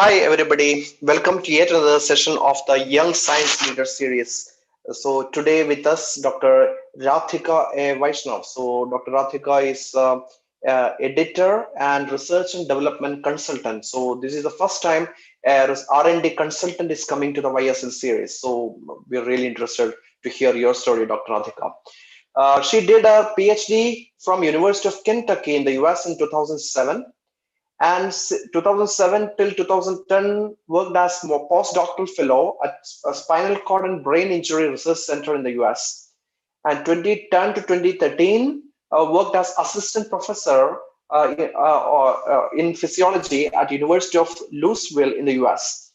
Hi, everybody. Welcome to yet another session of the Young Science Leader series. So, today with us, Dr. Radhika A. Vaishnav. So, Dr. Radhika is editor and research and development consultant. So, this is the first time R&D consultant is coming to the YSL series. So, we're really interested to hear your story, Dr. Radhika. She did a PhD from University of Kentucky in the US in 2007 and 2007 till 2010 worked as postdoctoral fellow at a spinal cord and brain injury research center in the US. And 2010 to 2013 worked as assistant professor in physiology at University of Louisville in the US.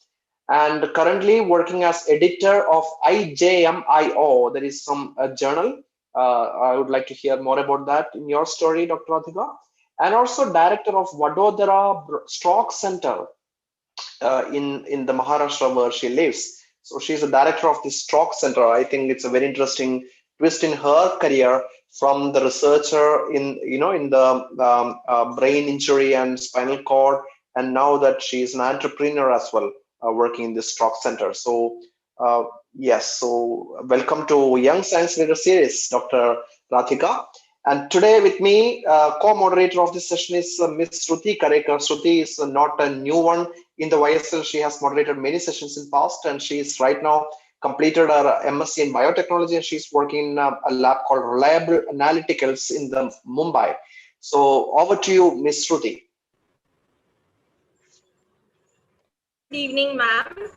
And currently working as editor of IJMIO, there is some journal. I would like to hear more about that in your story, Dr. Radhika, and also director of Vadodara Stroke Center in the Maharashtra where she lives. So she's the director of the Stroke Center. I think it's a very interesting twist in her career from the researcher in the brain injury and spinal cord, and now that she's an entrepreneur as well, working in the Stroke Center. So yes, so welcome to Young Science Leader Series, Dr. Radhika. And today with me, co-moderator of this session is Ms. Shruti Karekar. Shruti is not a new one in the YSL. She has moderated many sessions in past, and she is right now completed her MSc in biotechnology, and she's working in a lab called Reliable Analyticals in the Mumbai. So over to you, Ms. Shruti. Good evening, ma'am.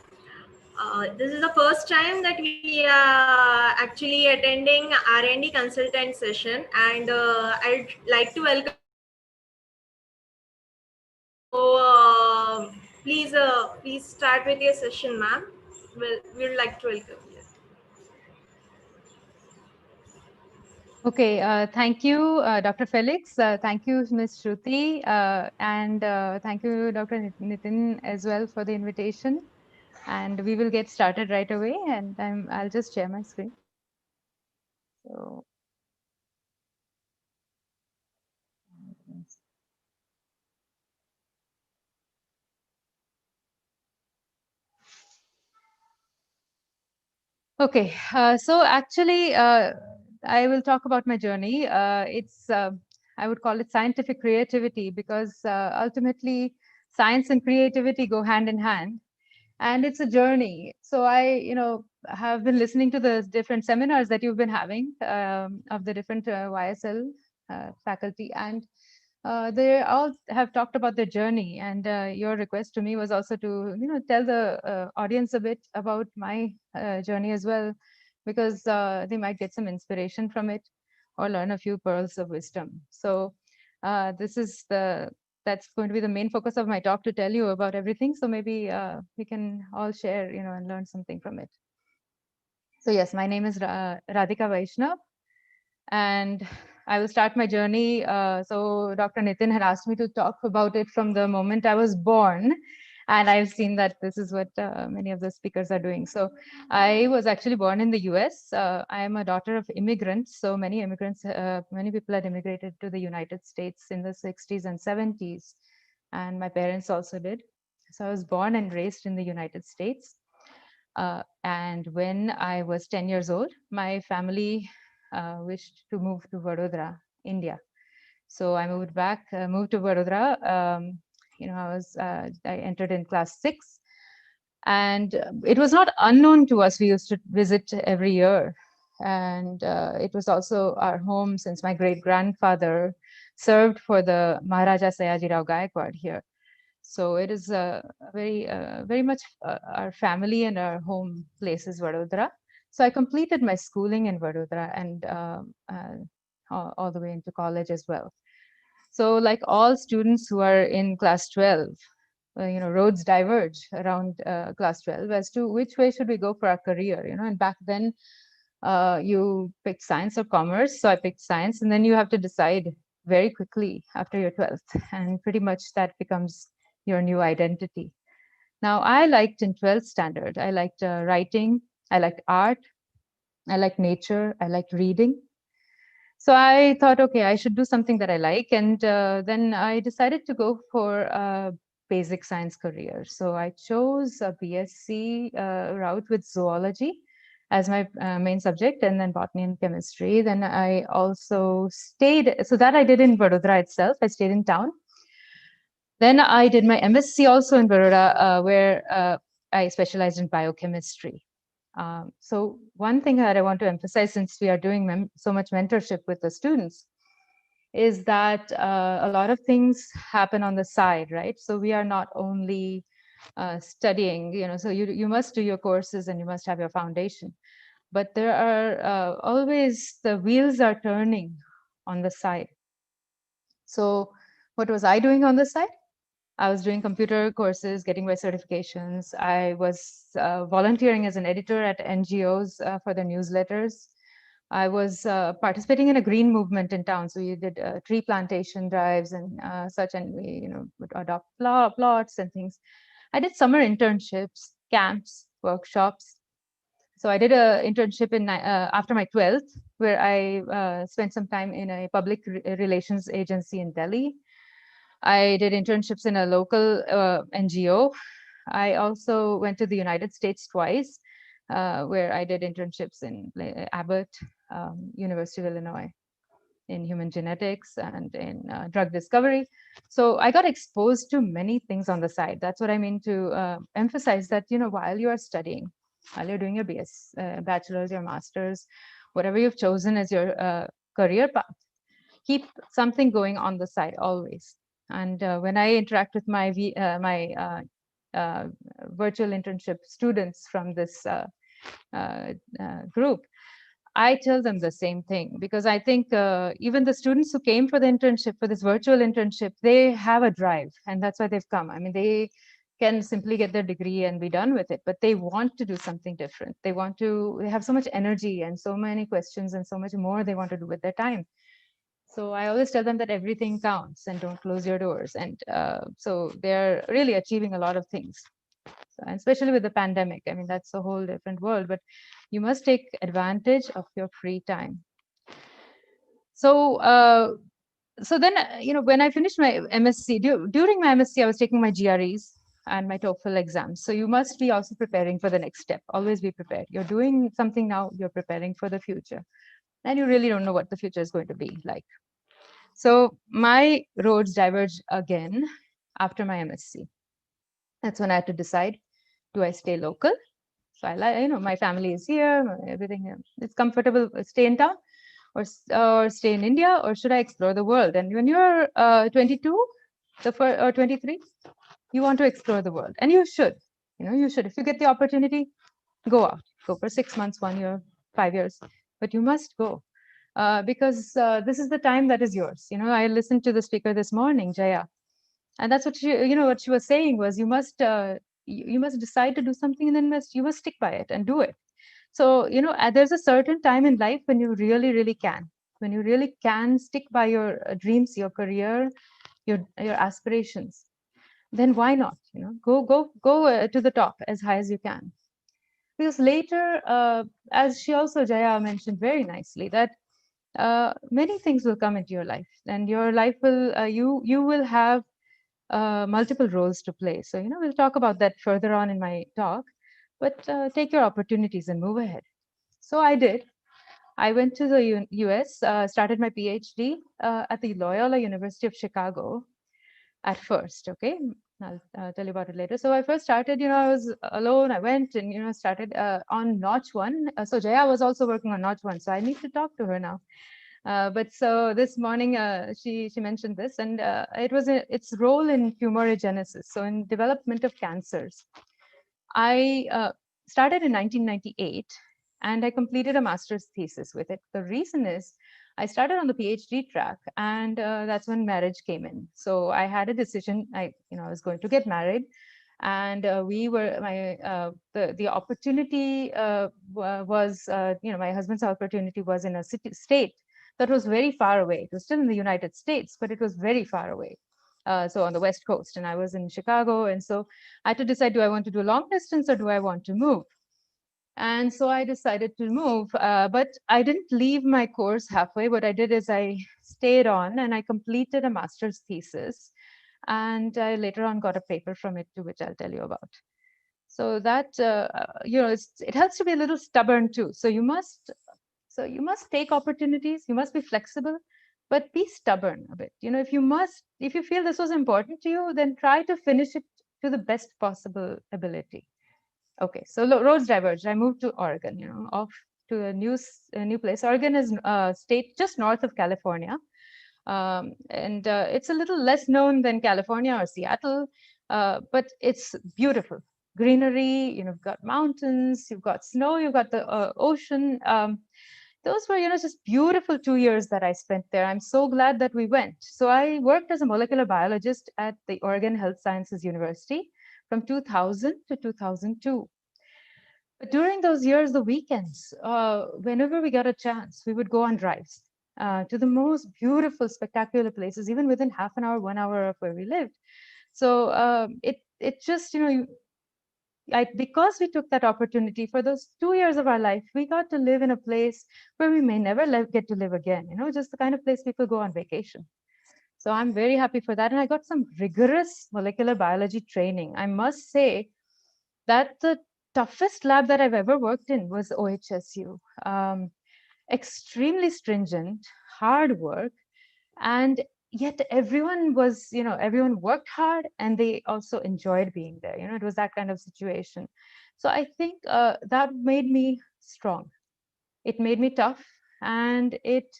This is the first time that we are actually attending R&D consultant session, and I'd like to welcome. So please start with your session, ma'am. We'd like to welcome you. Okay, thank you, Dr. Felix. Thank you, Ms. Shruti, and thank you, Dr. Nitin, as well for the invitation. And we will get started right away, and I'll just share my screen. So, okay, so actually, I will talk about my journey. I would call it scientific creativity, because ultimately science and creativity go hand in hand, and it's a journey. So I, have been listening to the different seminars that you've been having of the different YSL faculty, and they all have talked about their journey, and your request to me was also to tell the audience a bit about my journey as well, because they might get some inspiration from it or learn a few pearls of wisdom. So that's going to be the main focus of my talk, to tell you about everything. So maybe we can all share and learn something from it. So yes, my name is Radhika Vaishnav, and I will start my journey. So Dr. Nitin had asked me to talk about it from the moment I was born. And I've seen that this is what many of the speakers are doing. So I was actually born in the US. I am a daughter of immigrants. So many people had immigrated to the United States in the 60s and 70s. And my parents also did. So I was born and raised in the United States. And when I was 10 years old, my family wished to move to Vadodara, India. So I moved to Vadodara. I entered in class 6, and it was not unknown to us. We used to visit every year, and it was also our home, since my great grandfather served for the Maharaja Sayajirao Gaikwad here. So it is very much our family and our home place is Vadodara. So I completed my schooling in Vadodara, and all the way into college as well. So like all students who are in class 12, roads diverge around class 12 as to which way should we go for our career, and back then you picked science or commerce. So I picked science, and then you have to decide very quickly after your 12th, and pretty much that becomes your new identity. Now, I liked in 12th standard, I liked writing, I liked art, I liked nature, I liked reading. So I thought, okay, I should do something that I like. And then I decided to go for basic science career. So I chose a BSc route with zoology as my main subject, and then botany and chemistry. Then I also stayed, so that I did in Vadodara itself. I stayed in town. Then I did my MSc also in Baroda, where I specialized in biochemistry. So one thing that I want to emphasize, since we are doing so much mentorship with the students, is that a lot of things happen on the side, right? So we are not only studying, so you must do your courses and you must have your foundation, but there are always the wheels are turning on the side. So what was I doing on the side? I was doing computer courses, getting my certifications. I was volunteering as an editor at NGOs for the newsletters. I was participating in a green movement in town. So we did tree plantation drives and such, and we, would adopt plots and things. I did summer internships, camps, workshops. So I did an internship in after my 12th, where I spent some time in a public relations agency in Delhi. I did internships in a local NGO. I also went to the United States twice, where I did internships in Abbott, University of Illinois, in human genetics and in drug discovery. So I got exposed to many things on the side. That's what I mean to emphasize that, while you are studying, while you're doing your bachelor's, your master's, whatever you've chosen as your career path, keep something going on the side always. And when I interact with my virtual internship students from this group, I tell them the same thing, because I think even the students who came for the internship, for this virtual internship, they have a drive, and that's why they've come. I mean, they can simply get their degree and be done with it, but they want to do something different. They have so much energy and so many questions and so much more they want to do with their time. So I always tell them that everything counts and don't close your doors. And so they're really achieving a lot of things. So, and especially with the pandemic, I mean, that's a whole different world, but you must take advantage of your free time. So, so then, when I finished my MSc, during my MSc, I was taking my GREs and my TOEFL exams. So you must be also preparing for the next step. Always be prepared. You're doing something now, you're preparing for the future. And you really don't know what the future is going to be like. So my roads diverged again after my MSc. That's when I had to decide, do I stay local? So my family is here, everything, it's comfortable, stay in town, or stay in India, or should I explore the world? And when you're 22 or 23, you want to explore the world, and you should. You should. If you get the opportunity, go out, go for 6 months, 1 year, 5 years, but you must go. Because this is the time that is yours. I listened to the speaker this morning, Jaya, and that's what what she was saying was, you must decide to do something, and then you must stick by it and do it. So there's a certain time in life when you really, really can stick by your dreams, your career, your aspirations. Then why not? Go to the top as high as you can. Because later, as she also, Jaya, mentioned very nicely, that many things will come into your life, and your life will you will have multiple roles to play. So we'll talk about that further on in my talk, but take your opportunities and move ahead. So I did. I went to the US, started my PhD at the Loyola University of Chicago at first. Okay, I'll tell you about it later. So I first started, I was alone. I went and started on Notch 1. So Jaya was also working on Notch 1, so I need to talk to her now. But so this morning, she mentioned this, and it was its role in tumorigenesis, so in development of cancers. I started in 1998, and I completed a master's thesis with it. The reason is I started on the PhD track, and that's when marriage came in. So I had a decision. I was going to get married, and the opportunity was my husband's opportunity was in a state that was very far away. It was still in the United States, but it was very far away. So on the West Coast, and I was in Chicago. And so I had to decide, do I want to do long distance or do I want to move? And so I decided to move, but I didn't leave my course halfway. What I did is I stayed on and I completed a master's thesis. And I later on got a paper from it too, which I'll tell you about. So that, it helps to be a little stubborn too. So you must take opportunities, you must be flexible, but be stubborn a bit. If you feel this was important to you, then try to finish it to the best possible ability. Okay, so roads diverged. I moved to Oregon, off to a new place. Oregon is a state just north of California. And it's a little less known than California or Seattle, but it's beautiful. Greenery, you've got mountains, you've got snow, you've got the ocean. Those were, just beautiful 2 years that I spent there. I'm so glad that we went. So I worked as a molecular biologist at the Oregon Health Sciences University from 2000 to 2002. But during those years, the weekends, whenever we got a chance, we would go on drives to the most beautiful, spectacular places, even within half an hour, 1 hour of where we lived. So it just, because we took that opportunity for those 2 years of our life, we got to live in a place where we may never get to live again, just the kind of place people go on vacation. So I'm very happy for that. And I got some rigorous molecular biology training. I must say that the toughest lab that I've ever worked in was OHSU. Extremely stringent, hard work, and yet everyone worked hard and they also enjoyed being there. It was that kind of situation. So I think that made me strong. It made me tough, and it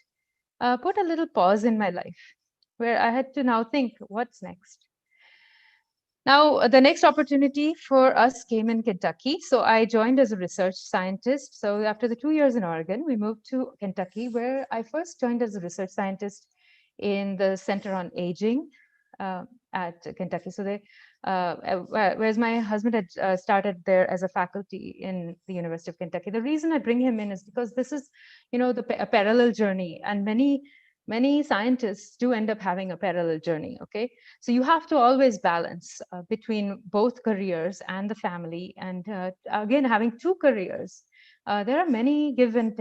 put a little pause in my life where I had to now think, what's next? Now, the next opportunity for us came in Kentucky. So I joined as a research scientist. So after the 2 years in Oregon, we moved to Kentucky, where I first joined as a research scientist in the Center on Aging at Kentucky. So whereas my husband had started there as a faculty in the University of Kentucky. The reason I bring him in is because this is, a parallel journey, and many scientists do end up having a parallel journey. Okay, so you have to always balance between both careers and the family, and again, having two careers, there are many gives and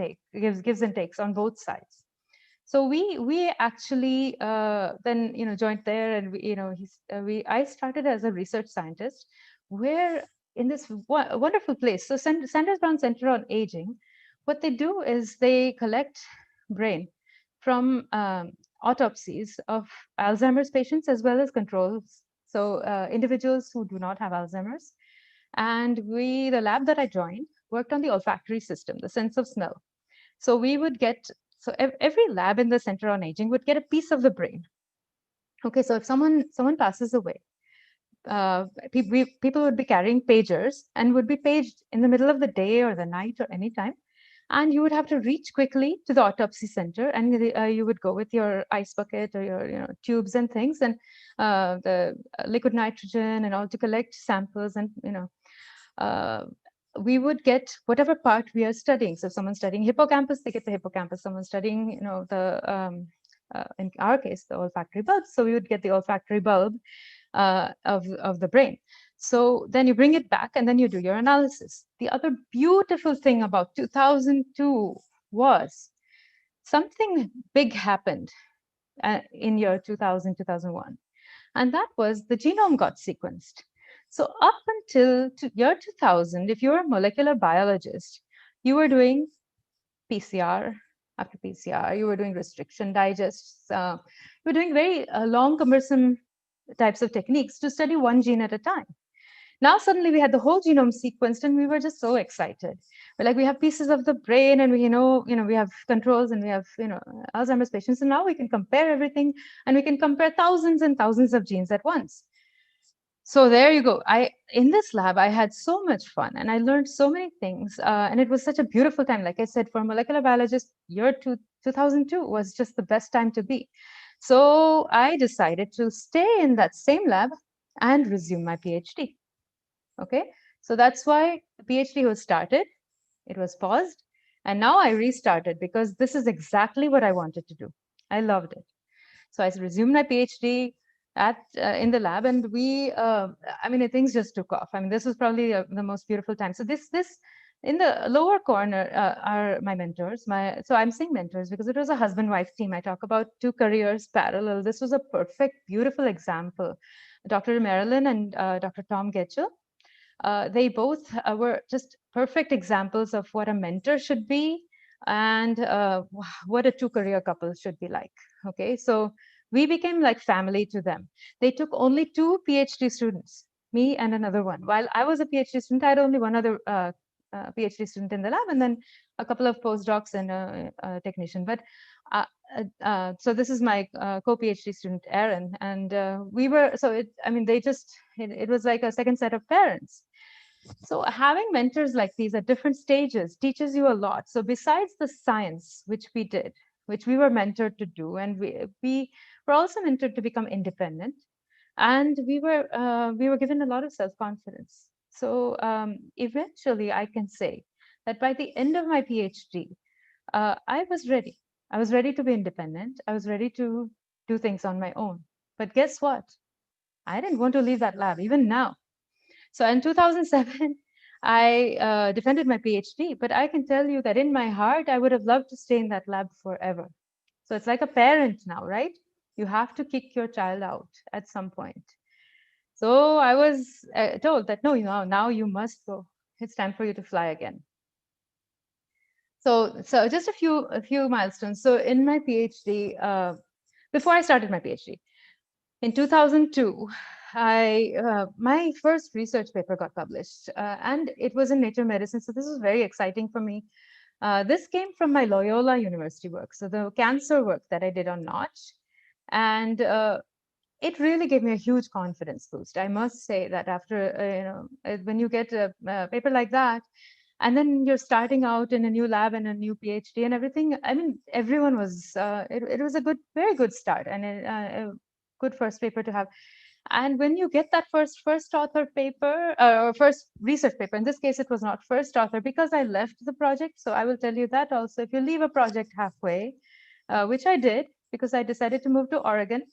takes on both sides. So we actually then joined there, and I started as a research scientist, where in this wonderful place. So Sanders Brown Center on Aging, what they do is they collect brain from autopsies of Alzheimer's patients as well as controls. So individuals who do not have Alzheimer's. And the lab that I joined, worked on the olfactory system, the sense of smell. So we would get, every lab in the Center on Aging would get a piece of the brain. Okay, so if someone passes away, people would be carrying pagers and would be paged in the middle of the day or the night or any time. And you would have to reach quickly to the autopsy center, and you would go with your ice bucket or your tubes and things, and the liquid nitrogen and all, to collect samples. And we would get whatever part we are studying. So if someone's studying hippocampus, they get the hippocampus. Someone's studying, in our case, the olfactory bulb. So we would get the olfactory bulb of the brain. So then you bring it back and then you do your analysis. The other beautiful thing about 2002 was something big happened in year 2000, 2001. And that was the genome got sequenced. So up until year 2000, if you were a molecular biologist, you were doing PCR after PCR, you were doing restriction digests, you were doing very long, cumbersome types of techniques to study one gene at a time. Now suddenly we had the whole genome sequenced, and we were just so excited. We're like, we have pieces of the brain, and we have controls, and we have Alzheimer's patients, and now we can compare everything, and we can compare thousands and thousands of genes at once. So there you go. In this lab, I had so much fun, and I learned so many things, and it was such a beautiful time. Like I said, for a molecular biologist, year 2002 was just the best time to be. So I decided to stay in that same lab and resume my PhD. Okay, so that's why the PhD was started, it was paused, and now I restarted because this is exactly what I wanted to do. I loved it. So I resumed my PhD in the lab, and things just took off. I mean, this was probably the most beautiful time. So this In the lower corner are my mentors. So I'm saying mentors because it was a husband-wife team. I talk about two careers parallel. This was a perfect, beautiful example. Dr. Marilyn and Dr. Tom Getchell, they both were just perfect examples of what a mentor should be and what a two-career couple should be like. Okay, so we became like family to them. They took only 2 PhD students, me and another one. While I was a PhD student, I had only one other PhD student in the lab, and then a couple of postdocs and a technician. But so this is my co-PhD student, Aaron, and we were, so I mean, it was like a second set of parents. So having mentors like these at different stages teaches you a lot. So besides the science, which we did, which we were mentored to do, and we were also mentored to become independent, and we were given a lot of self-confidence. So eventually I can say that by the end of my PhD, I was ready. I was ready to be independent. I was ready to do things on my own. But guess what? I didn't want to leave that lab, even now. So in 2007, I defended my PhD, but I can tell you that in my heart, I would have loved to stay in that lab forever. So it's like a parent now, right? You have to kick your child out at some point. So I was told that, no, now you must go. It's time for you to fly again. So just a few milestones. So in my PhD, before I started my PhD, in 2002, my first research paper got published, and it was in Nature Medicine. So this was very exciting for me. This came from my Loyola University work, so the cancer work that I did on Notch, and it really gave me a huge confidence boost. I must say that after when you get a paper like that, and then you're starting out in a new lab and a new PhD and everything. I mean, everyone was. It was a very good start and a good first paper to have. And when you get that first author paper or first research paper, in this case, it was not first author because I left the project. So I will tell you that also. If you leave a project halfway, which I did because I decided to move to Oregon.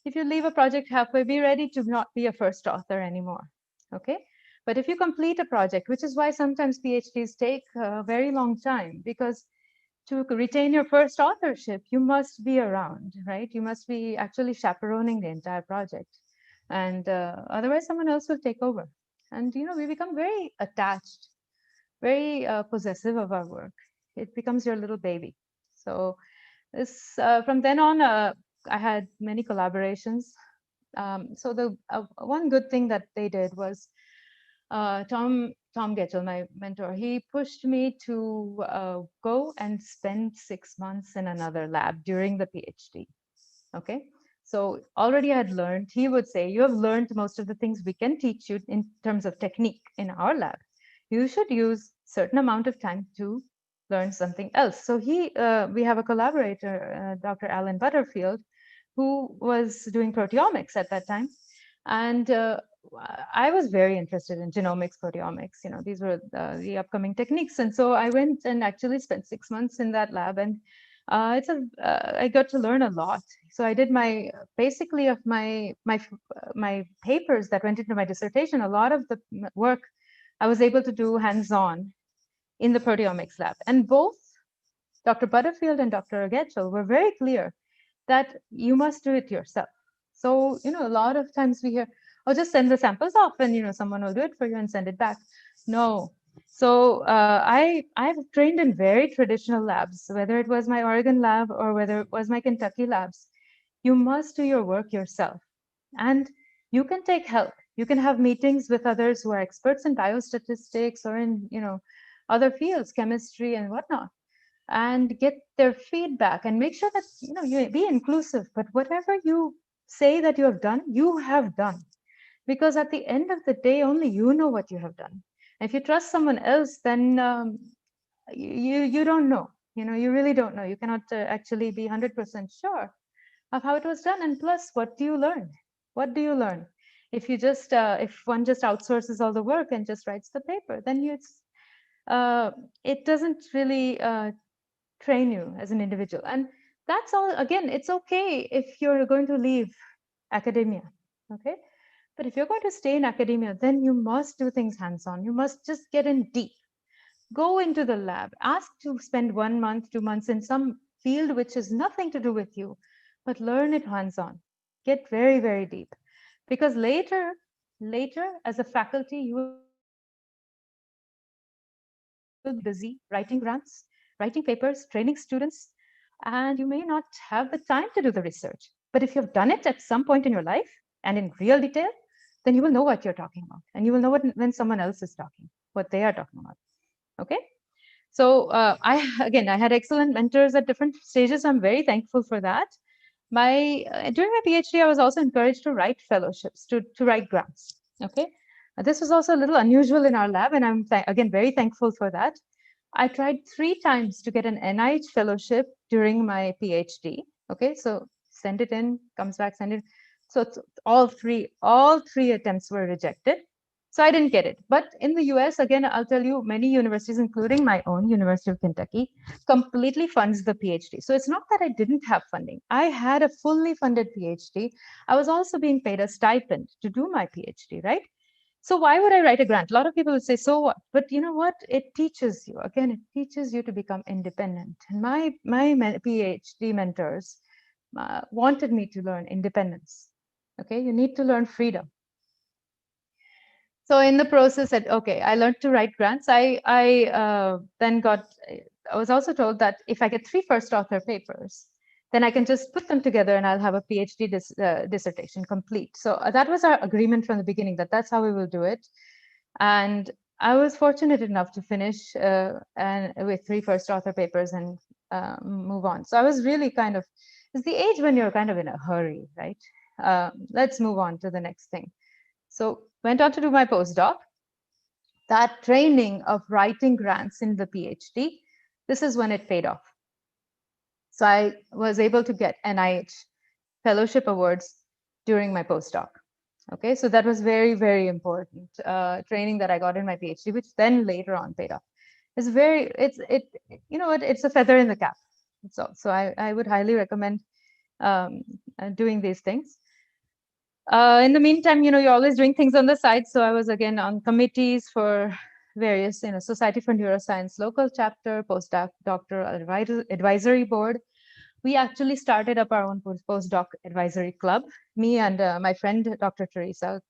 If you leave a project halfway, be ready to not be a first author anymore. Okay. But if you complete a project, which is why sometimes PhDs take a very long time, because to retain your first authorship, you must be around, right? You must be actually chaperoning the entire project. And otherwise, someone else will take over. And, we become very attached, very possessive of our work. It becomes your little baby. So this, from then on, I had many collaborations. So the one good thing that they did was Tom Getchell, my mentor, he pushed me to go and spend 6 months in another lab during the PhD. Okay. So already I had learned, he would say, you have learned most of the things we can teach you in terms of technique in our lab. You should use certain amount of time to learn something else. So we have a collaborator, Dr. Alan Butterfield, who was doing proteomics at that time. And I was very interested in genomics, proteomics. These were the upcoming techniques. And so I went and actually spent 6 months in that lab, and I got to learn a lot. So I did basically of my papers that went into my dissertation. A lot of the work I was able to do hands-on in the proteomics lab, and both Dr. Butterfield and Dr. Getchell were very clear that you must do it yourself. So, a lot of times we hear, oh, just send the samples off and, someone will do it for you and send it back. No. So I've trained in very traditional labs, whether it was my Oregon lab or whether it was my Kentucky labs. You must do your work yourself. And you can take help. You can have meetings with others who are experts in biostatistics or in, other fields, chemistry and whatnot, and get their feedback and make sure that you be inclusive. But whatever you say that you have done, because at the end of the day, only you know what you have done. If you trust someone else, then you don't know. You really don't know. You cannot actually be 100% sure of how it was done. And plus, what do you learn? What do you learn if you just if one just outsources all the work and just writes the paper? Then it doesn't really train you as an individual. And that's all. Again, it's okay if you're going to leave academia, okay? But if you're going to stay in academia, then you must do things hands-on. You must just get in deep. Go into the lab, ask to spend 1 month, 2 months in some field which is nothing to do with you, but learn it hands-on. Get very, very deep. Because later as a faculty, you will be busy writing grants, writing papers, training students, and you may not have the time to do the research. But if you've done it at some point in your life and in real detail, then you will know what you're talking about. And you will know what when someone else is talking, what they are talking about. Okay. So I had excellent mentors at different stages. I'm very thankful for that. During my PhD, I was also encouraged to write fellowships, to write grants. Okay, this was also a little unusual in our lab, and I'm again very thankful for that. I tried 3 times to get an NIH fellowship during my PhD. Okay, so send it in, comes back, send it. So all three attempts were rejected. So I didn't get it. But in the US, again, I'll tell you, many universities, including my own University of Kentucky, completely funds the PhD. So it's not that I didn't have funding. I had a fully funded PhD. I was also being paid a stipend to do my PhD, right? So why would I write a grant? A lot of people would say, so what? But you know what? It teaches you, again, it teaches you to become independent. And my PhD mentors wanted me to learn independence. Okay, you need to learn freedom. So in the process, okay, I learned to write grants. I then I was also told that if I get 3 first author papers, then I can just put them together and I'll have a PhD dissertation complete. So that was our agreement from the beginning, that that's how we will do it. And I was fortunate enough to finish and with 3 first author papers and move on. So I was really it's the age when you're kind of in a hurry, right? Let's move on to the next thing. So went on to do my postdoc. That training of writing grants in the PhD, this is when it paid off. So I was able to get NIH fellowship awards during my postdoc. Okay, so that was very, very important training that I got in my PhD, which then later on paid off. It's you know what, it's a feather in the cap. So I would highly recommend doing these things. In the meantime, you know, you're always doing things on the side. So I was again on committees for various, you know, Society for Neuroscience local chapter, postdoctoral advisory board. We actually started up our own postdoc advisory club, me and my friend, Dr. Teresa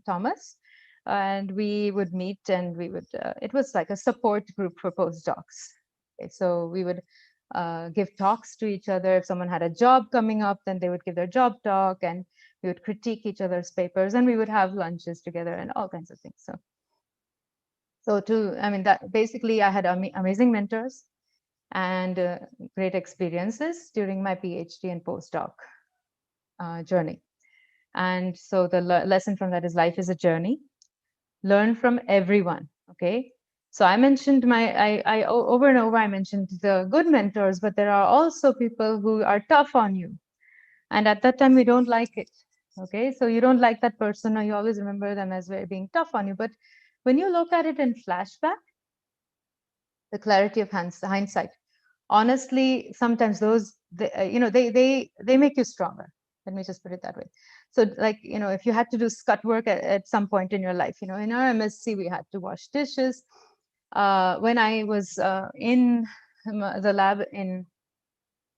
Thomas. And we would meet and we would, it was like a support group for postdocs. Okay, so we would give talks to each other. If someone had a job coming up, then they would give their job talk, and we would critique each other's papers, and we would have lunches together and all kinds of things. I mean, that basically I had amazing mentors and great experiences during my PhD and postdoc journey. And so the lesson from that is life is a journey. Learn from everyone. Okay. So I mentioned I over and over, I mentioned the good mentors, but there are also people who are tough on you. And at that time, we don't like it. Okay. So you don't like that person, or you always remember them as being tough on you. But when you look at it in flashback, the clarity of hindsight, honestly, sometimes you know, they make you stronger. Let me just put it that way. So like, you know, if you had to do scut work at some point in your life, you know, in our MSc, we had to wash dishes. When I was in the lab in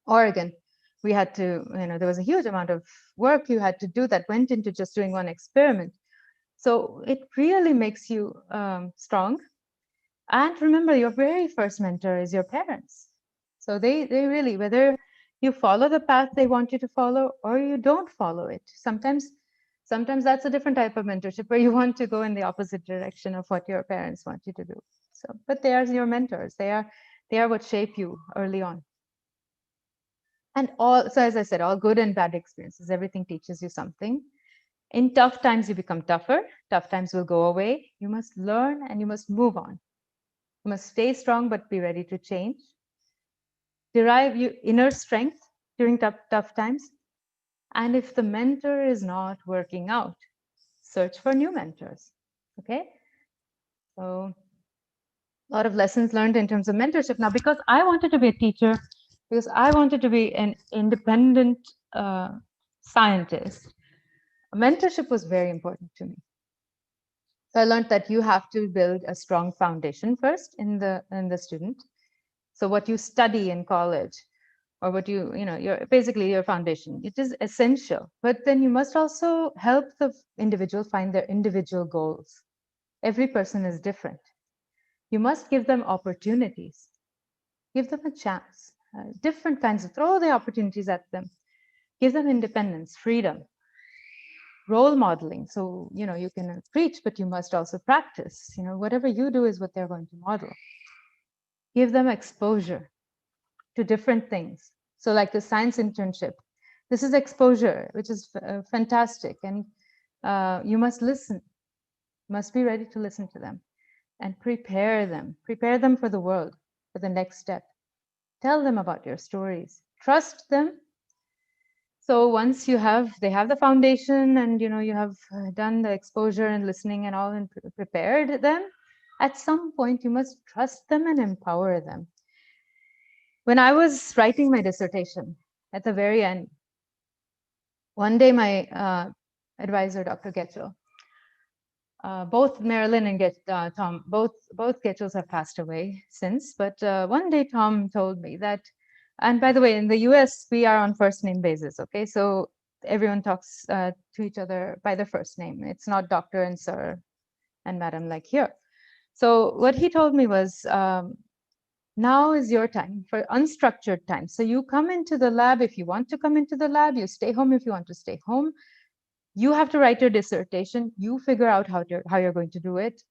Oregon, we had to, you know, there was a huge amount of work you had to do that went into just doing one experiment. So it really makes you strong. And remember, your very first mentor is your parents. So they really, whether you follow the path they want you to follow or you don't follow it, sometimes that's a different type of mentorship where you want to go in the opposite direction of what your parents want you to do. So, but they are your mentors. They are what shape you early on. And so as I said, all good and bad experiences, everything teaches you something. In tough times, you become tougher. Tough times will go away. You must learn and you must move on. You must stay strong, but be ready to change. Derive your inner strength during tough times. And if the mentor is not working out, search for new mentors. Okay. So a lot of lessons learned in terms of mentorship. Now, because I wanted to be a teacher, because I wanted to be an independent scientist, mentorship was very important to me. So I learned that you have to build a strong foundation first in the student. So what you study in college, or what your basically your foundation, it is essential. But then you must also help the individual find their individual goals. Every person is different. You must give them opportunities. Give them a chance. Different kinds of, throw the opportunities at them. Give them independence, freedom, role modeling. So, you can preach, but you must also practice. Whatever you do is what they're going to model. Give them exposure to different things. So like the science internship, this is exposure, which is fantastic. And you must listen, must be ready to listen to them and prepare them for the world, for the next step. Tell them about your stories, trust them. So once they have the foundation, and you have done the exposure and listening and all, and prepared them, at some point you must trust them and empower them. When I was writing my dissertation, at the very end, one day my advisor, Dr. Getchell, both Marilyn and Tom, both Getchells have passed away since, but one day Tom told me that, and by the way, in the US, we are on first name basis, okay? So everyone talks to each other by their first name. It's not doctor and sir and madam like here. So what he told me was, now is your time for unstructured time. So you come into the lab if you want to come into the lab, you stay home if you want to stay home. You have to write your dissertation. You figure out how you're going to do it.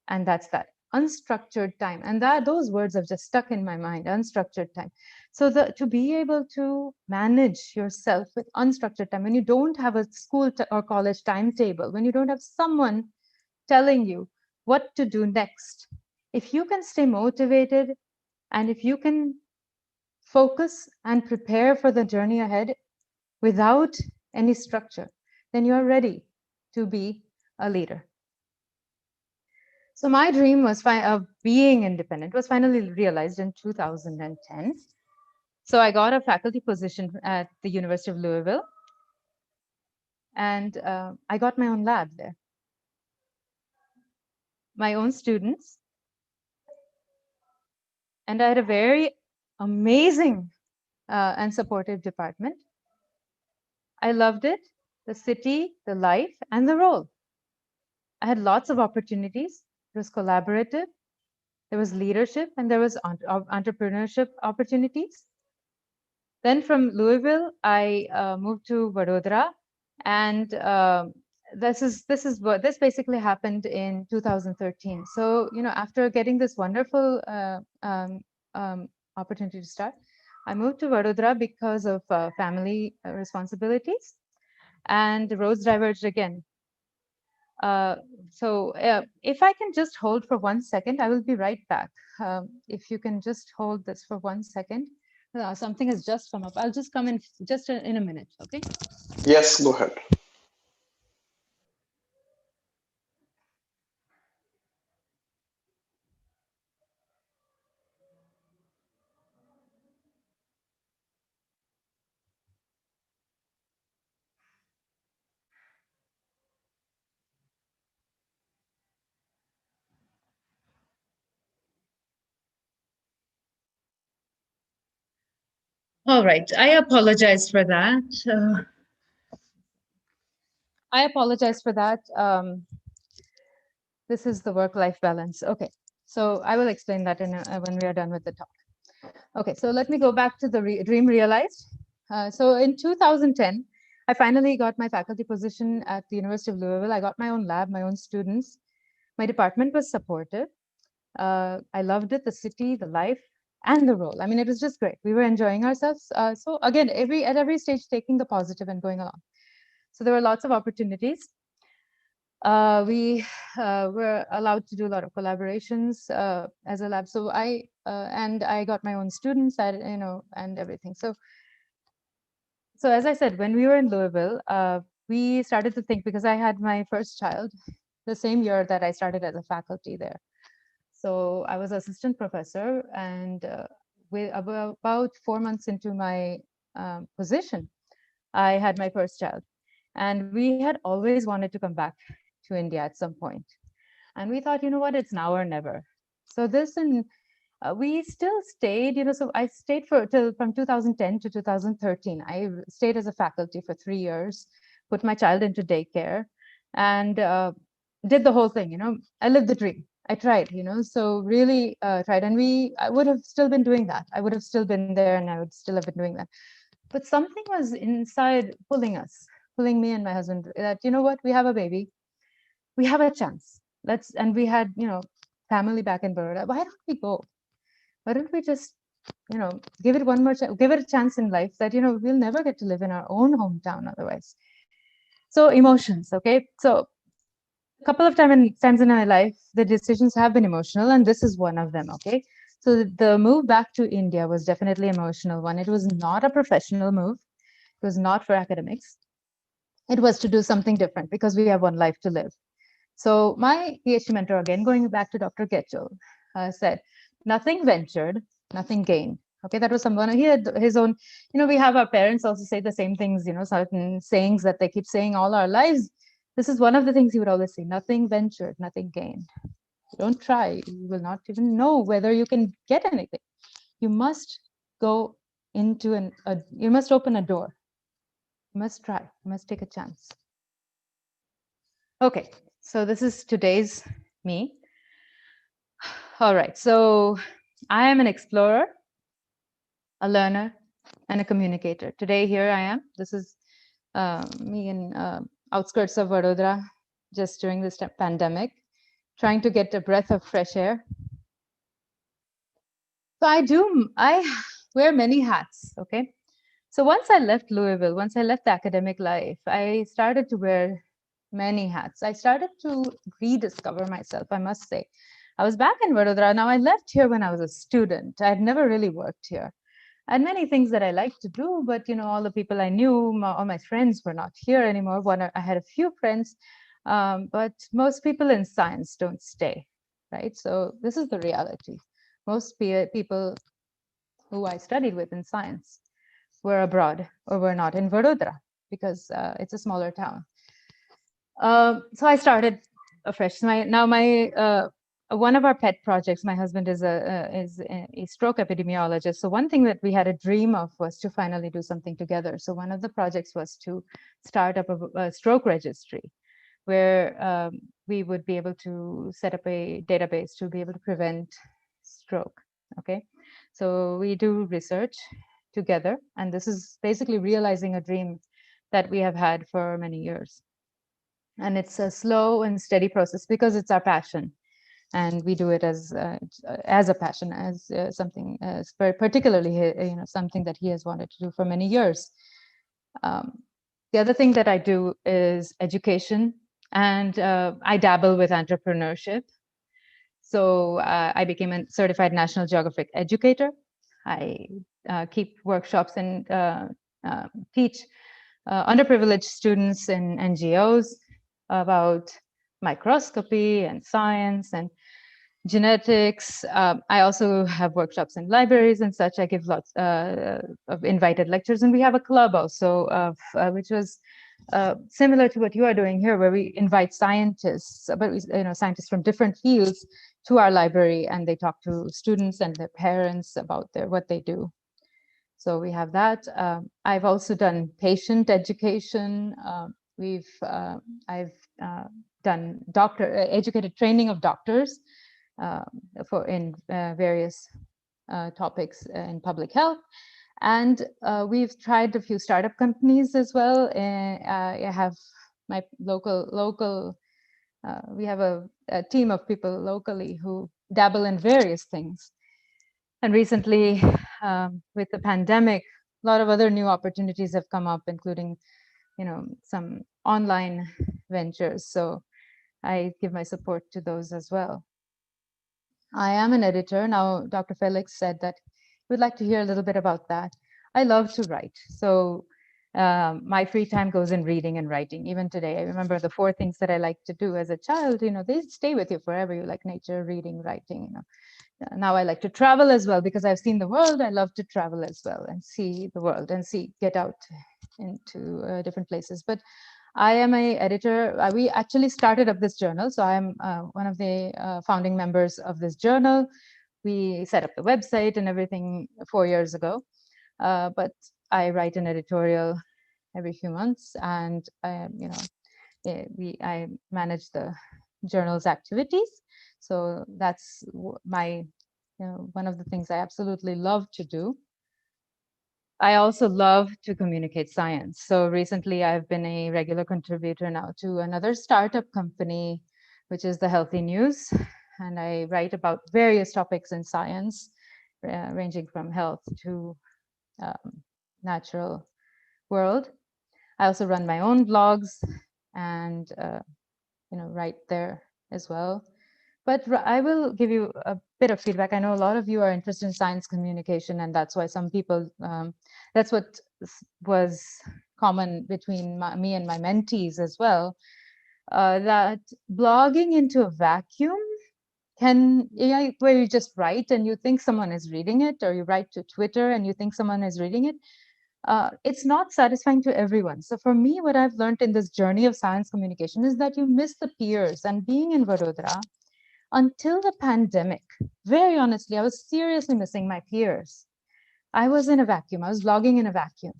And that's that. Unstructured time. And those words have just stuck in my mind, unstructured time. So to be able to manage yourself with unstructured time, when you don't have a school or college timetable, when you don't have someone telling you what to do next, if you can stay motivated, and if you can focus and prepare for the journey ahead without any structure, then you're ready to be a leader. So my dream of being independent was finally realized in 2010. So I got a faculty position at the University of Louisville, and I got my own lab there. My own students, and I had a very amazing and supportive department. I loved it, the city, the life, and the role. I had lots of opportunities. It was collaborative, there was leadership, and there was entrepreneurship opportunities. Then from Louisville, I moved to Vadodara, and this basically happened in 2013. So after getting this wonderful opportunity to start, I moved to Vadodara because of family responsibilities, and the roads diverged again. So if I can just hold for 1 second, I will be right back. If you can just hold this for 1 second. Something has just come up. I'll just come in just in a minute, okay? Yes, go ahead. All right, I apologize for that. This is the work-life balance. Okay, so I will explain that when we are done with the talk. Okay, so let me go back to the dream realized. So in 2010, I finally got my faculty position at the University of Louisville. I got my own lab, my own students. My department was supportive. I loved it, the city, the life, and the role. I mean, it was just great. We were enjoying ourselves. So again, at every stage, taking the positive and going along. So there were lots of opportunities. We were allowed to do a lot of collaborations as a lab. So I got my own students, and everything. So as I said, when we were in Louisville, we started to think, because I had my first child the same year that I started as a faculty there. So I was assistant professor, and with about 4 months into my position, I had my first child. And we had always wanted to come back to India at some point. And we thought, you know what, it's now or never. So this and we still stayed, so I stayed from 2010 to 2013. I stayed as a faculty for 3 years, put my child into daycare, and did the whole thing. I lived the dream. I tried, so really tried. And I would have still been doing that. I would have still been there, and I would still have been doing that. But something was inside pulling me and my husband, that, you know what, we have a baby, we have a chance. And we had, family back in Baroda. Why don't we go? Why don't we just, give it one more chance, give it a chance in life that, we'll never get to live in our own hometown otherwise. So emotions, okay? So a couple of times in my life, the decisions have been emotional, and this is one of them, okay? So the move back to India was definitely an emotional one. It was not a professional move. It was not for academics. It was to do something different because we have one life to live. So my PhD mentor, again, going back to Dr. Getchell, said, nothing ventured, nothing gained. Okay, that was someone, he had his own, we have our parents also say the same things, certain sayings that they keep saying all our lives. This is one of the things he would always say, nothing ventured, nothing gained. Don't try, you will not even know whether you can get anything. You must go into you must open a door. You must try, you must take a chance. Okay, so this is today's me. All right, so I am an explorer, a learner, and a communicator. Today, here I am. This is me in outskirts of Vadodara, just during this pandemic, trying to get a breath of fresh air. So I wear many hats, okay? So once I left Louisville, once I left academic life, I started to wear many hats. I started to rediscover myself, I must say. I was back in Vadodara. Now, I left here when I was a student. I had never really worked here. I had many things that I liked to do, but all the people I knew, all my friends were not here anymore. I had a few friends, but most people in science don't stay, right? So this is the reality. Most people who I studied with in science were abroad or were not in Vadodara because it's a smaller town. So I started afresh. One of our pet projects, my husband is a stroke epidemiologist. So one thing that we had a dream of was to finally do something together. So one of the projects was to start up a stroke registry where we would be able to set up a database to be able to prevent stroke. Okay, so we do research together, and this is basically realizing a dream that we have had for many years. And it's a slow and steady process because it's our passion, and we do it as a passion, as something particularly something that he has wanted to do for many years. The other thing that I do is education, and I dabble with entrepreneurship. So I became a certified National Geographic educator. I keep workshops and teach underprivileged students in NGOs about microscopy and science and genetics. I also have workshops in libraries and such. I give lots of invited lectures, and we have a club also of which was similar to what you are doing here, where we invite scientists, but scientists from different fields to our library, and they talk to students and their parents about what they do. So we have that. I've also done patient education. I've done educated training of doctors in various topics in public health. And we've tried a few startup companies as well. I have my local we have a team of people locally who dabble in various things. And recently, with the pandemic, a lot of other new opportunities have come up, including, some online ventures. So I give my support to those as well. I am an editor. Now, Dr. Felix said that he would like to hear a little bit about that. I love to write. So my free time goes in reading and writing. Even today, I remember the 4 things that I like to do as a child. They stay with you forever. You like nature, reading, writing. Now I like to travel as well because I've seen the world. I love to travel as well and see the world and get out into different places. But I am a editor. We actually started up this journal. So I'm one of the founding members of this journal. We set up the website and everything 4 years ago. But I write an editorial every few months, and I manage the journal's activities. So that's my one of the things I absolutely love to do. I also love to communicate science. So recently I've been a regular contributor now to another startup company, which is the Healthy News. And I write about various topics in science, ranging from health to natural world. I also run my own blogs and write there as well. But I will give you a bit of feedback. I know a lot of you are interested in science communication, and that's why some people, that's what was common between me and my mentees as well, that blogging into a vacuum where you just write and you think someone is reading it, or you write to Twitter and you think someone is reading it, it's not satisfying to everyone. So for me, what I've learned in this journey of science communication is that you miss the peers. And being in Vadodara, until the pandemic, very honestly, I was seriously missing my peers. I was in a vacuum. I was blogging in a vacuum.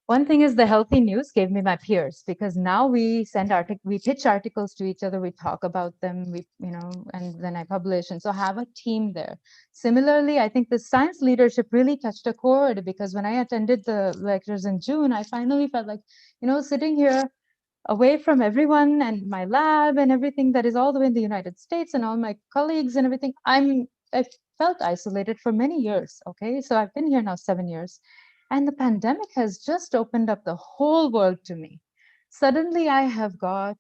One thing is the Healthy News gave me my peers, because now we pitch articles to each other, we talk about them, and then I publish, and so have a team there. Similarly, I think the science leadership really touched a chord, because when I attended the lectures in June, I finally felt like, sitting here away from everyone and my lab and everything that is all the way in the United States and all my colleagues and everything, I felt isolated for many years. Okay, so I've been here now 7 years, and the pandemic has just opened up the whole world to me. Suddenly I have got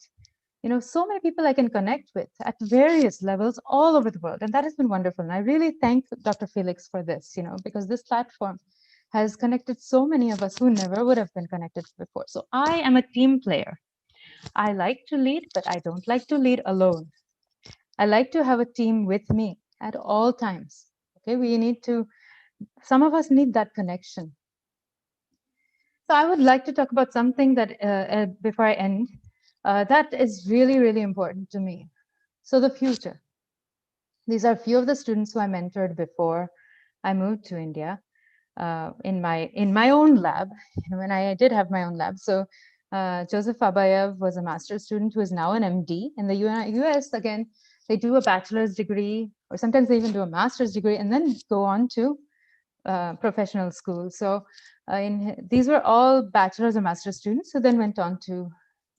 so many people I can connect with at various levels all over the world, and that has been wonderful. And I really thank Dr. Felix for this, because this platform has connected so many of us who never would have been connected before. So I am a team player. I like to lead, but I don't like to lead alone. I like to have a team with me at all times. Okay, some of us need that connection. So I would like to talk about something that, before I end, that is really, really important to me. So the future. These are a few of the students who I mentored before I moved to India. In my own lab, when I did have my own lab. So Joseph Abayev was a master's student who is now an MD. In the US, again, they do a bachelor's degree, or sometimes they even do a master's degree, and then go on to professional school. So these were all bachelor's or master's students who then went on to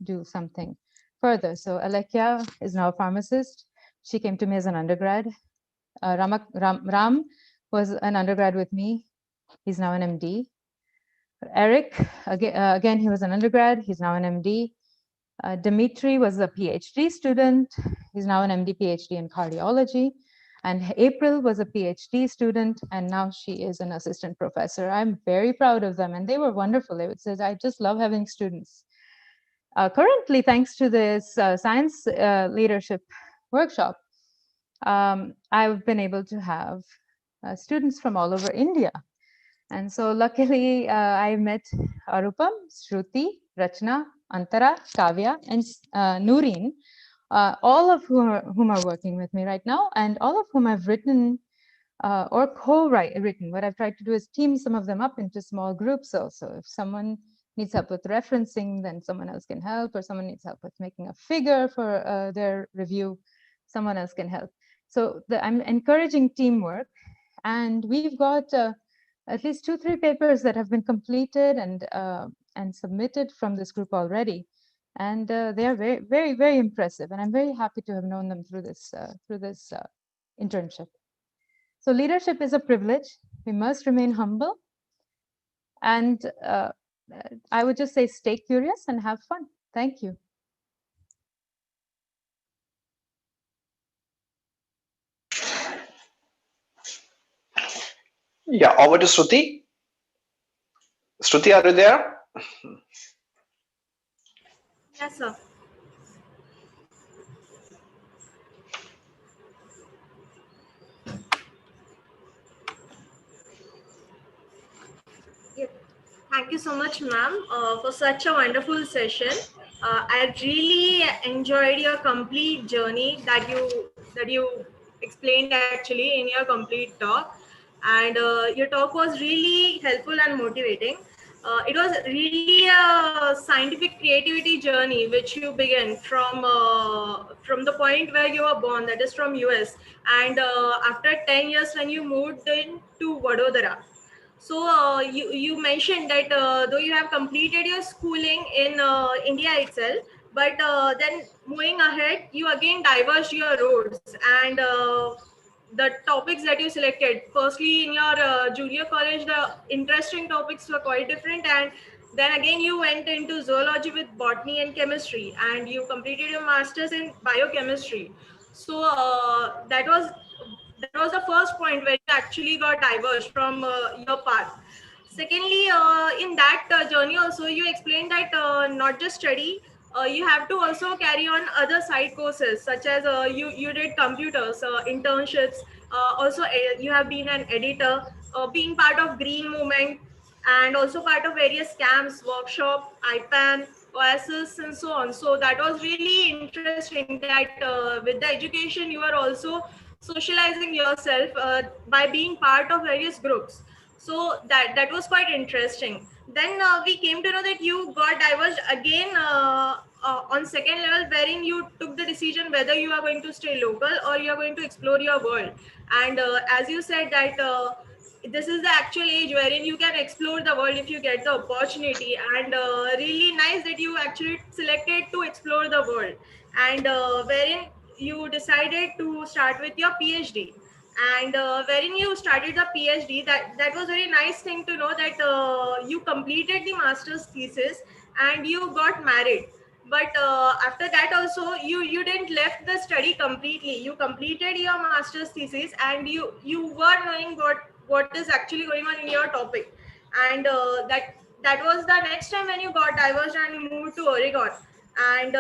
do something further. So Alekia is now a pharmacist. She came to me as an undergrad. Ram was an undergrad with me. He's now an MD. Eric, again, he was an undergrad. He's now an MD. Dimitri was a PhD student. He's now an MD, PhD in cardiology. And April was a PhD student, and now she is an assistant professor. I'm very proud of them, and they were wonderful. They would say, I just love having students. Currently, thanks to this science leadership workshop, I've been able to have students from all over India. And so luckily, I met Arupam, Shruti, Rachna, Antara, Kavya, and Nooreen, all of whom are working with me right now, and all of whom I've written or co-written. What I've tried to do is team some of them up into small groups also. If someone needs help with referencing, then someone else can help, or someone needs help with making a figure for their review, someone else can help. So I'm encouraging teamwork, and we've got at least 2-3 papers that have been completed and submitted from this group already, and they are very, very, very impressive. And I'm very happy to have known them through this internship. So leadership is a privilege. We must remain humble, and I would just say stay curious and have fun. Thank you. Yeah, over to Shruti. Shruti, are you there? Yes, sir. Thank you so much, ma'am, for such a wonderful session. I really enjoyed your complete journey that you explained actually in your complete talk, and your talk was really helpful and motivating. It was really a scientific creativity journey which you began from the point where you were born, that is from US, and after 10 years when you moved into Vadodara. So you mentioned that though you have completed your schooling in India itself, but then moving ahead, you again diverged your roads and the topics that you selected. Firstly, in your junior college, the interesting topics were quite different, and then again you went into zoology with botany and chemistry, and you completed your masters in biochemistry. So that was the first point where you actually got diverged from your path. Secondly, in that journey also you explained that not just study, you have to also carry on other side courses, such as you did computers internships, also you have been an editor, being part of green movement, and also part of various camps, workshop, IPAN, Oasis, and so on. So that was really interesting that with the education you are also socializing yourself by being part of various groups. So that was quite interesting. Then we came to know that you got diverged again on second level, wherein you took the decision whether you are going to stay local or you are going to explore your world. And as you said that this is the actual age wherein you can explore the world if you get the opportunity, and really nice that you actually selected to explore the world, and wherein you decided to start with your PhD, and wherein you started the PhD. That was very nice thing to know that you completed the master's thesis and you got married. But after that also you didn't left the study completely. You completed your master's thesis and you were knowing what is actually going on in your topic, and that was the next time when you got diverged and moved to Oregon. And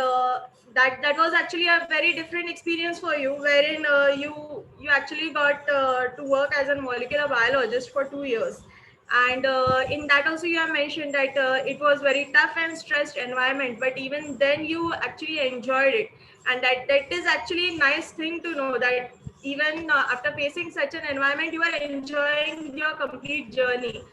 that was actually a very different experience for you, wherein you actually got to work as a molecular biologist for 2 years. And in that also you have mentioned that it was very tough and stressed environment, but even then you actually enjoyed it. And that is actually a nice thing to know that even after facing such an environment you are enjoying your complete journey.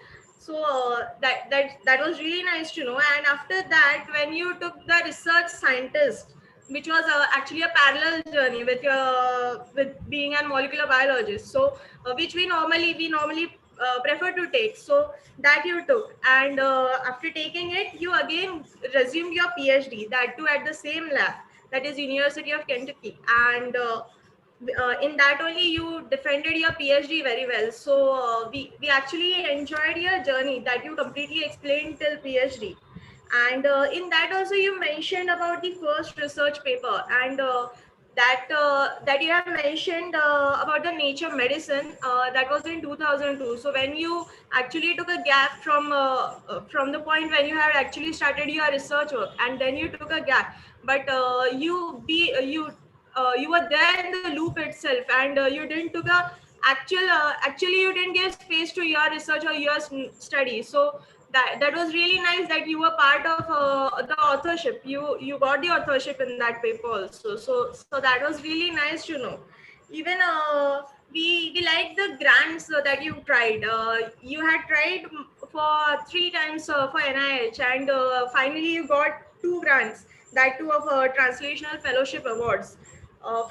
So that was really nice to know. And after that, when you took the research scientist, which was actually a parallel journey with your with being a molecular biologist, so which we normally prefer to take, so that you took. And after taking it, you again resumed your PhD, that too at the same lab, that is University of Kentucky. And in that only you defended your PhD very well. So we actually enjoyed your journey that you completely explained till PhD. And in that also you mentioned about the first research paper, and that you have mentioned about the nature medicine, that was in 2002. So when you actually took a gap from the point when you had actually started your research work, and then you took a gap, but you were there in the loop itself, and you didn't took a actually you didn't give space to your research or your study. So that was really nice that you were part of the authorship. You got the authorship in that paper also. So that was really nice to know. Even we like the grants that you tried. You had tried for 3 times for NIH, and finally you got 2 grants, that too of translational fellowship awards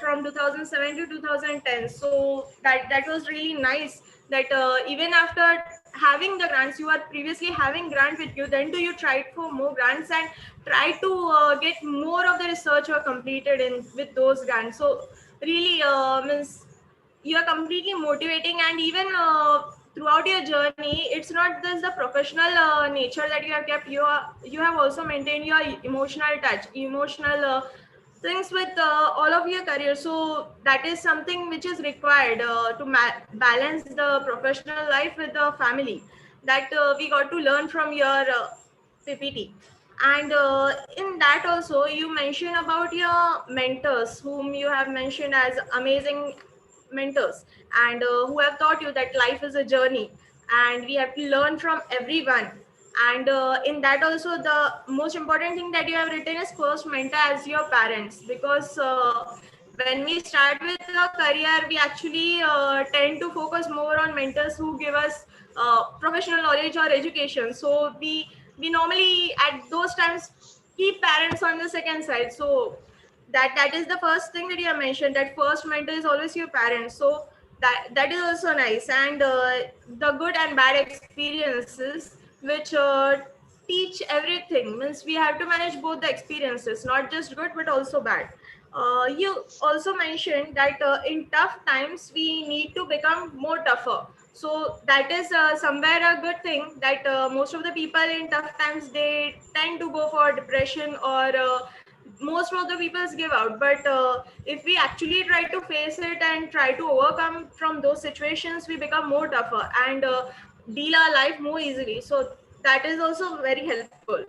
from 2007 to 2010. So that was really nice that even after having the grants, you are previously having grant with you, then do you try for more grants and try to get more of the research or completed in with those grants. So really means you are completely motivating. And even throughout your journey, it's not just the professional nature that you have kept. You have also maintained your emotional touch, emotional things with all of your career. So that is something which is required to balance the professional life with the family, that we got to learn from your PPT. And in that also you mentioned about your mentors, whom you have mentioned as amazing mentors, and who have taught you that life is a journey and we have to learn from everyone. And in that also, the most important thing that you have written is first mentor as your parents, because when we start with a career, we actually tend to focus more on mentors who give us professional knowledge or education. So we normally at those times keep parents on the second side. So that is the first thing that you have mentioned, that first mentor is always your parents. So that is also nice. And the good and bad experiences which teach everything, means we have to manage both the experiences, not just good but also bad. You also mentioned that in tough times we need to become more tougher. So that is somewhere a good thing, that most of the people in tough times, they tend to go for depression, or most of the people give out. But if we actually try to face it and try to overcome from those situations, we become more tougher and deal our life more easily. So that is also very helpful.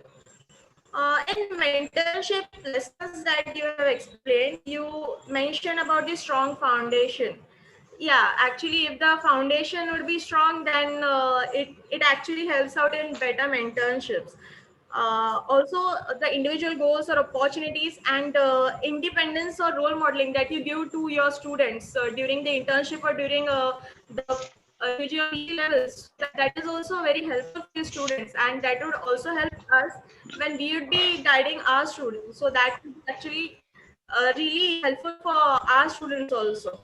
In mentorship lessons that you have explained, you mentioned about the strong foundation. Yeah, actually, if the foundation would be strong, then it actually helps out in better mentorships. Also, the individual goals or opportunities and independence or role modeling that you give to your students during the internship or during the individual PG levels. So that is also very helpful for your students, and that would also help us when we would be guiding our students. So that would be actually really helpful for our students also.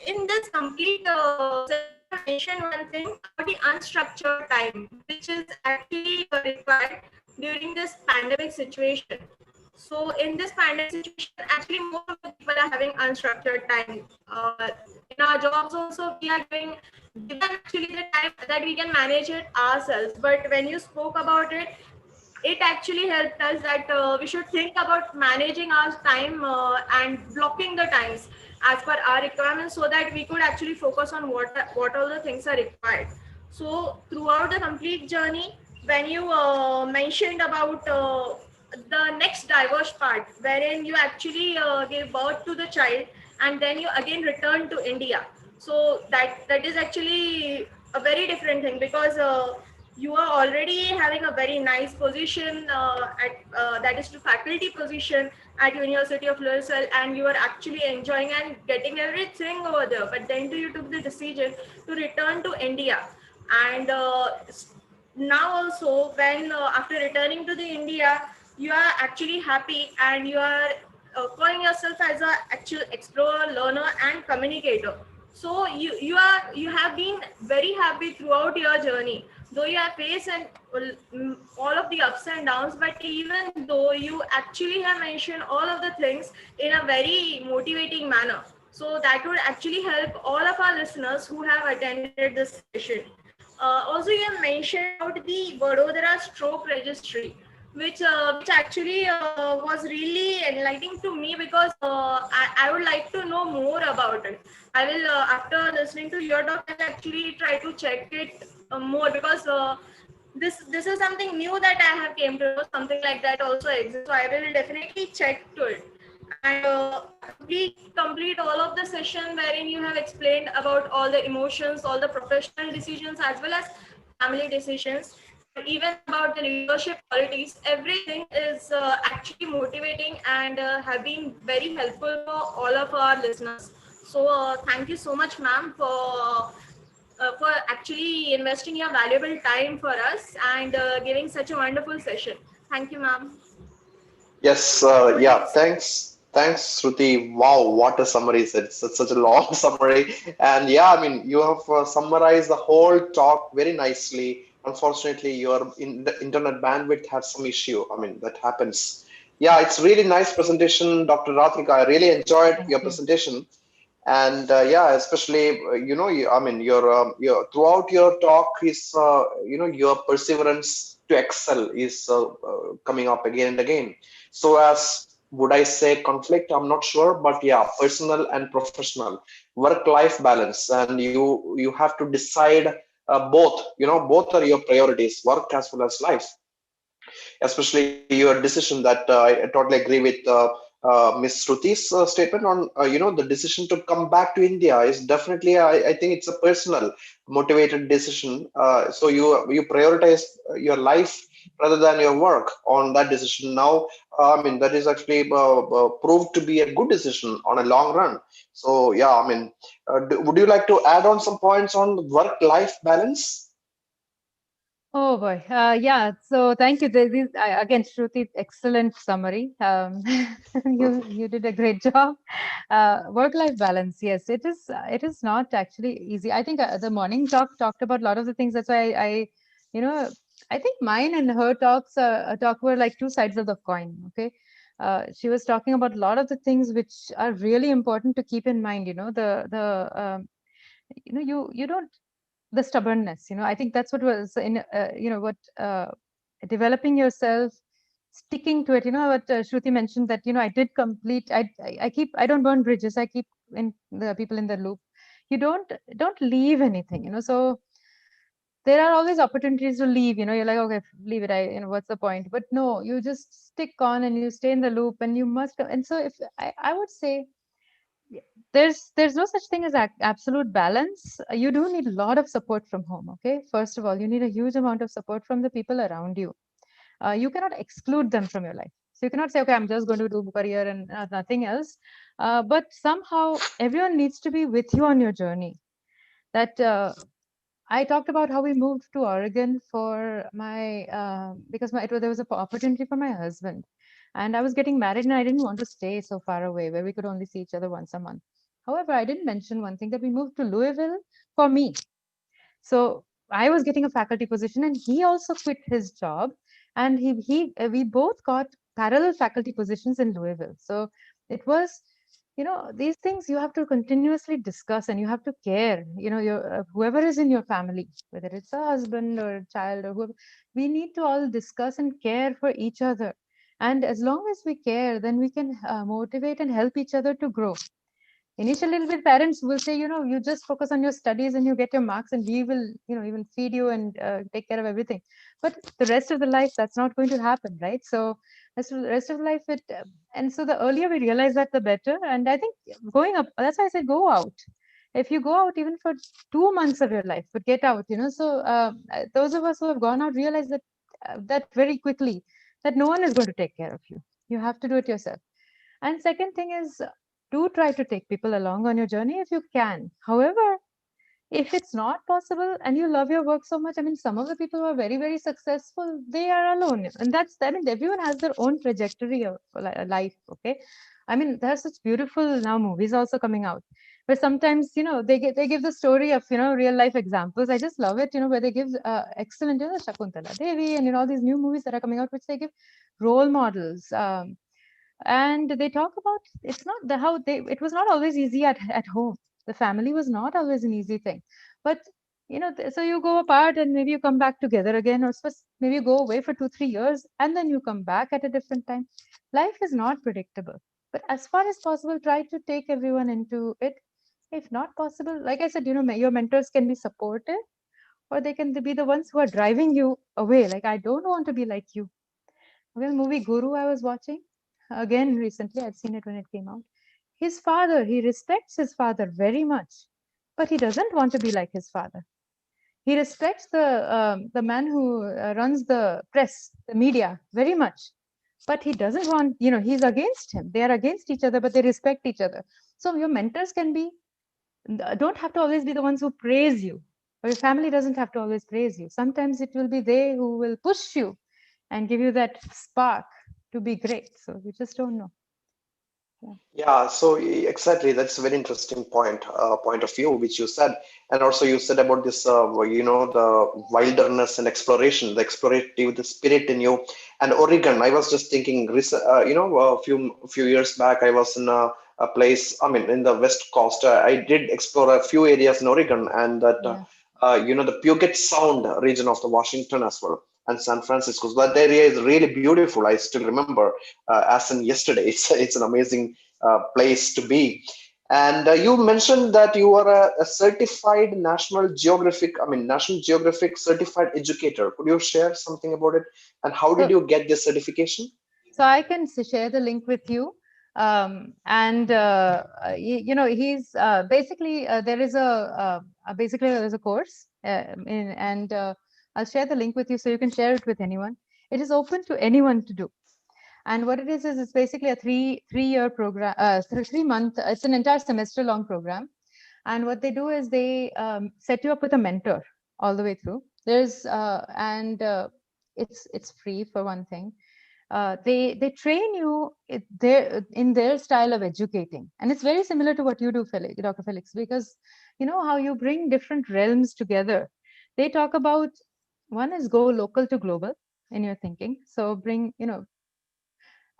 In this complete session, you have mentioned one thing about the unstructured time, which is actually required during this pandemic situation. So in this pandemic situation, actually most of the people are having unstructured time. In our jobs also, we are given actually the time that we can manage it ourselves. But when you spoke about it, it actually helped us that we should think about managing our time and blocking the times as per our requirements, so that we could actually focus on what all the things are required. So throughout the complete journey, when you mentioned about the next diverse part, wherein you actually gave birth to the child and then you again return to India. So that is actually a very different thing, because you are already having a very nice position at that is to faculty position at University of Louisville, and you are actually enjoying and getting everything over there. But then you took the decision to return to India, and now also when after returning to the India, you are actually happy and you are calling yourself as a actual explorer, learner, and communicator. So you have been very happy throughout your journey, though you have faced all of the ups and downs. But even though you actually have mentioned all of the things in a very motivating manner, so that would actually help all of our listeners who have attended this session. Also, you have mentioned about the Vadodara Stroke Registry, which actually was really enlightening to me, because I would like to know more about it. I will after listening to your talk, I'll actually try to check it more, because this is something new that I have came to know. Something like that also exists, so I will definitely check to it. And complete all of the session wherein you have explained about all the emotions, all the professional decisions, as well as family decisions, and even about the leadership qualities. Everything is actually motivating and have been very helpful for all of our listeners. So thank you so much, ma'am, for actually investing your valuable time for us and giving such a wonderful session. Thank you, ma'am. Yes, Over to you, yeah, sir. thanks, Shruti. Wow, what a summary! It's such a long summary, and yeah, I mean, you have summarized the whole talk very nicely. Unfortunately, your the internet bandwidth had some issue. I mean, that happens. Yeah, it's really nice presentation, Dr. Rathika. I really enjoyed Thank your you. presentation. And yeah, especially I mean your throughout your talk is your perseverance to excel is coming up again and again. So as would I say conflict, I'm not sure, but yeah, personal and professional work life balance, and you have to decide both. Both are your priorities, work as well as life, especially your decision that I totally agree with. Miss Shruti's statement on the decision to come back to India is definitely, I think it's a personal motivated decision. So you prioritize your life rather than your work on that decision. Now, I mean, that is actually proved to be a good decision on a long run. So yeah, I mean, would you like to add on some points on work-life balance? Oh boy. Yeah. So thank you. This again, Shruti, excellent summary. You did a great job. Work-life balance. Yes, it is. It is not actually easy. I think the morning talk talked about a lot of the things. That's why you know, I think mine and her talk were like two sides of the coin. Okay. She was talking about a lot of the things which are really important to keep in mind. You don't the stubbornness, I think that's what was in what developing yourself, sticking to it, what Shruti mentioned, that I did complete, I don't burn bridges, I keep in the people in the loop. You don't leave anything, so there are always opportunities to leave, you're like, okay, leave it, what's the point? But no, you just stick on and you stay in the loop, and you must. And so if I would say, yeah, there's no such thing as absolute balance. You do need a lot of support from home. Okay, first of all, you need a huge amount of support from the people around you. You cannot exclude them from your life. So you cannot say, okay, I'm just going to do career and nothing else. But somehow everyone needs to be with you on your journey. That I talked about how we moved to Oregon for my because there was an opportunity for my husband, and I was getting married, and I didn't want to stay so far away where we could only see each other once a month. However, I didn't mention one thing, that we moved to Louisville for me. So I was getting a faculty position, and he also quit his job, and we both got parallel faculty positions in Louisville. So it was, these things you have to continuously discuss, and you have to care. Your whoever is in your family, whether it's a husband or a child or whoever, we need to all discuss and care for each other. And as long as we care, then we can motivate and help each other to grow. Initially, little bit parents will say, you just focus on your studies and you get your marks, and we will, even feed you and take care of everything. But the rest of the life, that's not going to happen, right? So rest of life, and so the earlier we realize that, the better. And I think going up, that's why I said go out. If you go out even for 2 months of your life, but get out, so those of us who have gone out realize that very quickly, that no one is going to take care of you. You have to do it yourself. And second thing is, do try to take people along on your journey if you can. However, if it's not possible and you love your work so much, I mean, some of the people who are very, very successful, they are alone. And I mean, everyone has their own trajectory of life. Okay. I mean, there are such beautiful now movies also coming out, where sometimes, they give the story of, real life examples. I just love it, where they give excellent, Shakuntala Devi, and, all these new movies that are coming out, which they give role models. And they talk about, it's not the how they it was not always easy at home. The family was not always an easy thing. But so you go apart, and maybe you come back together again, or maybe you go away for 2-3 years, and then you come back at a different time. Life is not predictable, but as far as possible, try to take everyone into it. If not possible, like I said, your mentors can be supportive, or they can be the ones who are driving you away, like, I don't want to be like you. Well, movie Guru I was watching again recently. I'd seen it when it came out. His father, he respects his father very much, but he doesn't want to be like his father. He respects the man who runs the press, the media, very much, but he doesn't want. He's against him. They are against each other, but they respect each other. So your mentors can be don't have to always be the ones who praise you, or your family doesn't have to always praise you. Sometimes it will be they who will push you and give you that spark to be great. So you just don't know. Yeah, so exactly, that's a very interesting point of view which you said, and also you said about this, the wilderness and exploration, the explorative, the spirit in you, and Oregon. I was just thinking, a few years back, I was in a place, I mean, in the West Coast. I did explore a few areas in Oregon, and that, Yeah. the Puget Sound region of the Washington as well, and San Francisco. So that area is really beautiful. I still remember, as in yesterday. It's an amazing place to be. And you mentioned that you are a certified National Geographic certified educator. Could you share something about it? And how did So you get this certification? so I can share the link with you. He's basically there's a course, and I'll share the link with you so you can share it with anyone. It is open to anyone to do. And what it is it's basically a three-year program, 3 month. It's an entire semester long program. And what they do is they set you up with a mentor all the way through. It's free for one thing. They train you in their style of educating, and it's very similar to what you do, Dr. Felix, because you know how you bring different realms together. They talk about, one is go local to global in your thinking, so bring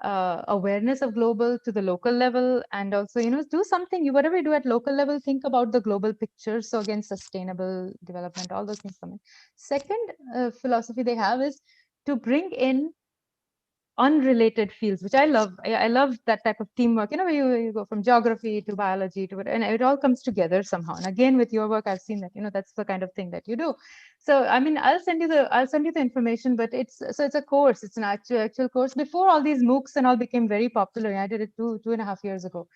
awareness of global to the local level, and also do something, whatever you do at local level, think about the global picture. So again, sustainable development, all those things come in. Second philosophy they have is to bring in unrelated fields, which I love. I love that type of teamwork, where you go from geography to biology to and it all comes together somehow. And again, with your work, I've seen that, that's the kind of thing that you do. So, I mean, I'll send you the information, but it's a course. It's an actual course. Before all these MOOCs and all became very popular, I did it 2.5 years ago.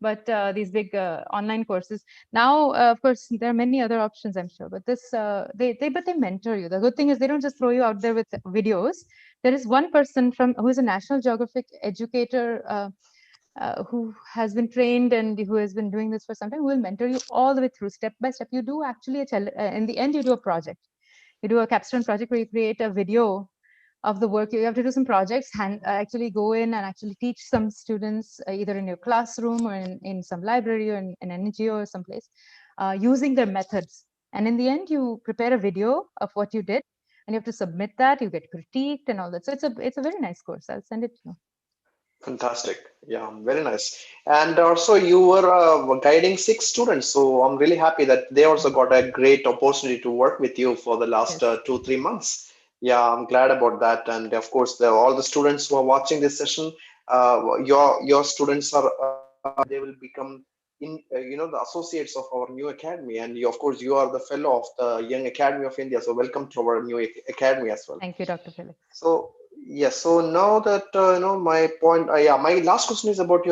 But these big online courses now, of course, there are many other options, I'm sure. But this, but they mentor you. The good thing is they don't just throw you out there with videos. There is one person who is a National Geographic educator who has been trained and who has been doing this for some time, who will mentor you all the way through, step by step. You do actually in the end, you do a project. You do a capstone project where you create a video of the work. You have to do some projects, actually go in and actually teach some students, either in your classroom or in some library or in an NGO or someplace, using their methods. And in the end, you prepare a video of what you did, and you have to submit that. You get critiqued and all that. So it's a very nice course. I'll send it to you. Fantastic. Yeah, very nice. And also, you were guiding 6 students. So I'm really happy that they also got a great opportunity to work with you for the last Yes. 2-3 months. Yeah, I'm glad about that. And of course, all the students who are watching this session, your students are they will become the associates of our new academy. And of course, you are the fellow of the Young Academy of India. So welcome to our new academy as well. Thank you, Dr. Felix. So yes, so now that my point, yeah, my last question is about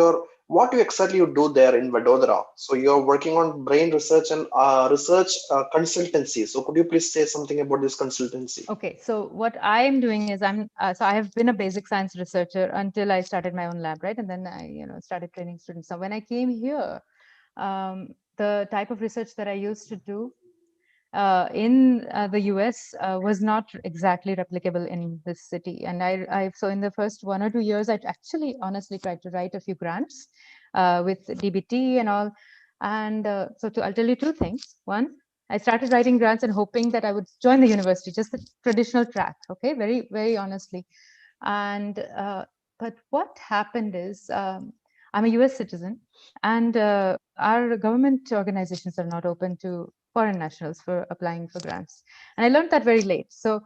what you exactly you do there in Vadodara. So you're working on brain research and research consultancy. So could you please say something about this consultancy? Okay, so what I'm doing is so I have been a basic science researcher until I started my own lab, right? And then I started training students. So when I came here, the type of research that I used to do in the US was not exactly replicable in this city. And so in the first 1 or 2 years, I actually honestly tried to write a few grants with DBT and all. And I'll tell you two things. One, I started writing grants and hoping that I would join the university, just the traditional track. Okay, very, very honestly. And but what happened is I'm a US citizen, and our government organizations are not open to foreign nationals for applying for grants. And I learned that very late. So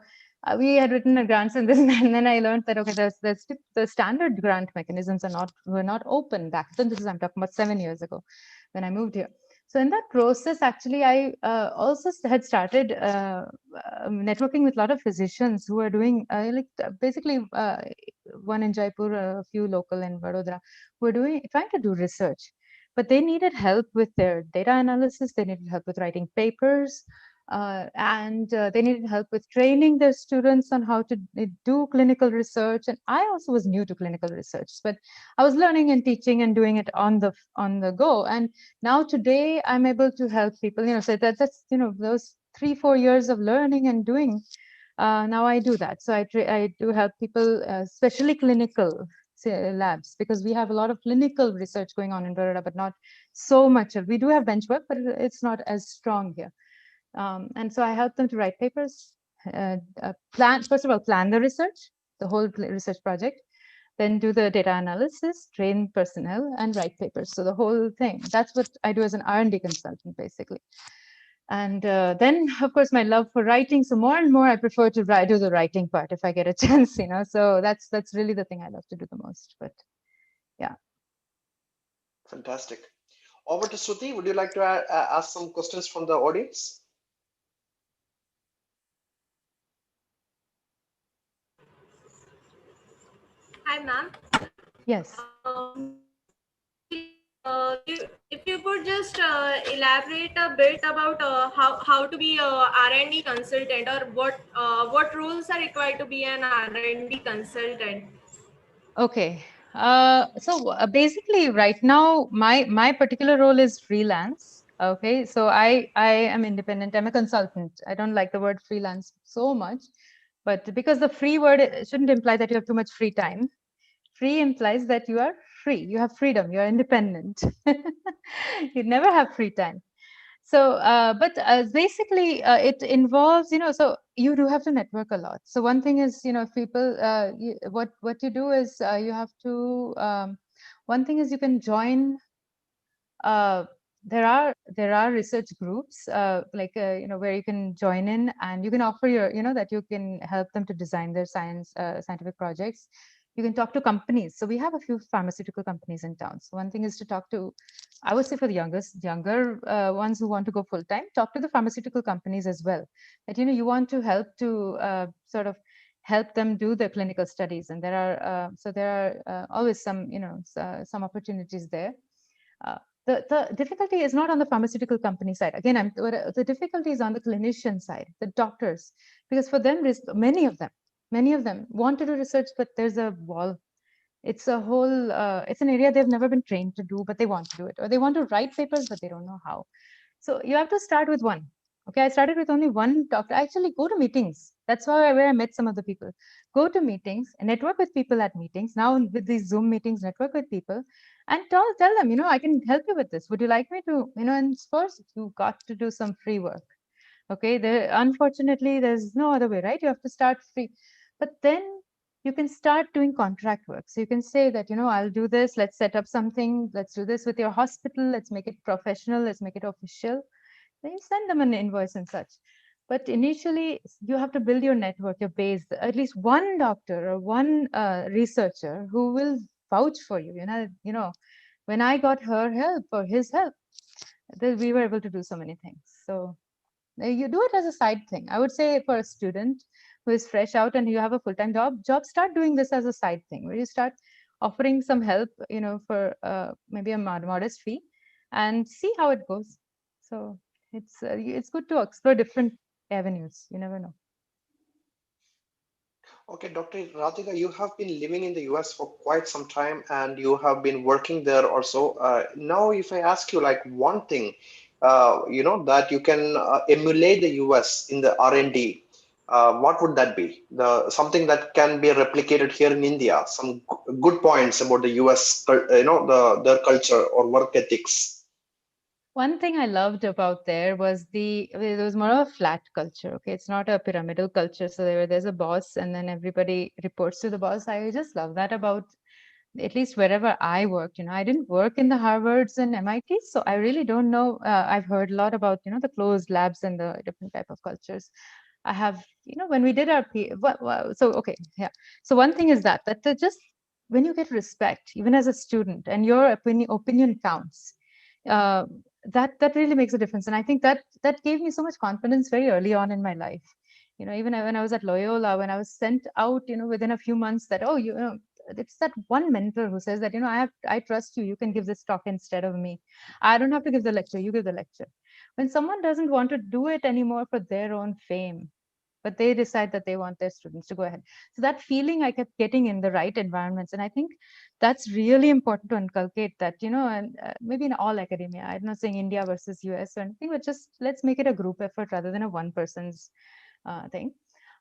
we had written a grants and this, and then I learned that, okay, the standard grant mechanisms were not open back then. This is, I'm talking about 7 years ago when I moved here. So in that process, actually, I also had started networking with a lot of physicians who are doing basically one in Jaipur, a few local in Vadodara, who are trying to do research. But they needed help with their data analysis. They needed help with writing papers. And they needed help with training their students on how to do clinical research. And I also was new to clinical research, but I was learning and teaching and doing it on the go. And now today I'm able to help people. So that's those 3-4 years of learning and doing. Now I do that. So I do help people, especially clinical labs, because we have a lot of clinical research going on in Baroda, but not so much we do have bench work, but it's not as strong here. And so I help them to write papers, first of all, plan the research, the whole research project, then do the data analysis, train personnel, and write papers. So the whole thing. That's what I do as an R&D consultant, basically. And then, of course, my love for writing. So more and more, I prefer to do the writing part if I get a chance, So that's really the thing I love to do the most. But yeah. Fantastic. Over to Shruti. Would you like to ask some questions from the audience? Hi, ma'am. Yes. If you could just elaborate a bit about how to be a R&D consultant, or what roles are required to be an R&D consultant. Okay. So basically, right now, my particular role is freelance. Okay, so I am independent. I'm a consultant. I don't like the word freelance so much, but because the free word shouldn't imply that you have too much free time. Free implies that you are free. You have freedom. You are independent. You never have free time. So, but basically, it involves, so you do have to network a lot. So one thing is, if people, what you do is you have to. One thing is you can join. Uh, there are research groups like where you can join in, and you can offer your that you can help them to design their scientific projects. You can talk to companies. So we have a few pharmaceutical companies in town. So one thing is to talk to, I would say, for the younger ones who want to go full time, talk to the pharmaceutical companies as well. That you want to help to sort of help them do the clinical studies, and there are always some opportunities there. Uh, the difficulty is not on the pharmaceutical company side. Again, the difficulty is on the clinician side, the doctors, because for them, many of them want to do research, but there's a wall. It's a whole, it's an area they've never been trained to do, but they want to do it, or they want to write papers, but they don't know how. So you have to start with one. Okay, I started with only one doctor. Actually, go to meetings. That's where I met some of the people. Go to meetings and network with people at meetings. Now with these Zoom meetings, network with people and tell them, I can help you with this. Would you like me to, and first you got to do some free work. Okay, unfortunately, there's no other way, right? You have to start free. But then you can start doing contract work. So you can say that, I'll do this. Let's set up something. Let's do this with your hospital. Let's make it professional. Let's make it official. Then you send them an invoice and such. But initially, you have to build your network, your base, at least one doctor or one researcher who will vouch for you. When I got her help or his help, then we were able to do so many things. So you do it as a side thing. I would say for a student who is fresh out and you have a full-time job, start doing this as a side thing where you start offering some help, for maybe a modest fee, and see how it goes. So it's good to explore different avenues. You never know. Okay, Dr. Radhika, you have been living in the US for quite some time and you have been working there also. Now, if I ask you like one thing, that you can emulate the US in the R&D, what would that be? Something that can be replicated here in India, some good points about the US, their culture or work ethics. One thing I loved about there was there was more of a flat culture. Okay, it's not a pyramidal culture. So there's a boss, and then everybody reports to the boss. I just love that about at least wherever I worked. I didn't work in the Harvards and MITs, so I really don't know. I've heard a lot about the closed labs and the different type of cultures. I have when we did our so okay, yeah. So one thing is that just when you get respect, even as a student, and your opinion counts. Uh, that really makes a difference, and I think that gave me so much confidence very early on in my life. Even when I was at Loyola, when I was sent out, within a few months, that it's that one mentor who says that I trust you, you can give this talk instead of me. I don't have to give the lecture, you give the lecture. When someone doesn't want to do it anymore for their own fame, but they decide that they want their students to go ahead. So that feeling I kept getting in the right environments. And I think that's really important to inculcate that, and maybe in all academia. I'm not saying India versus US or anything, but just let's make it a group effort rather than a one person's thing.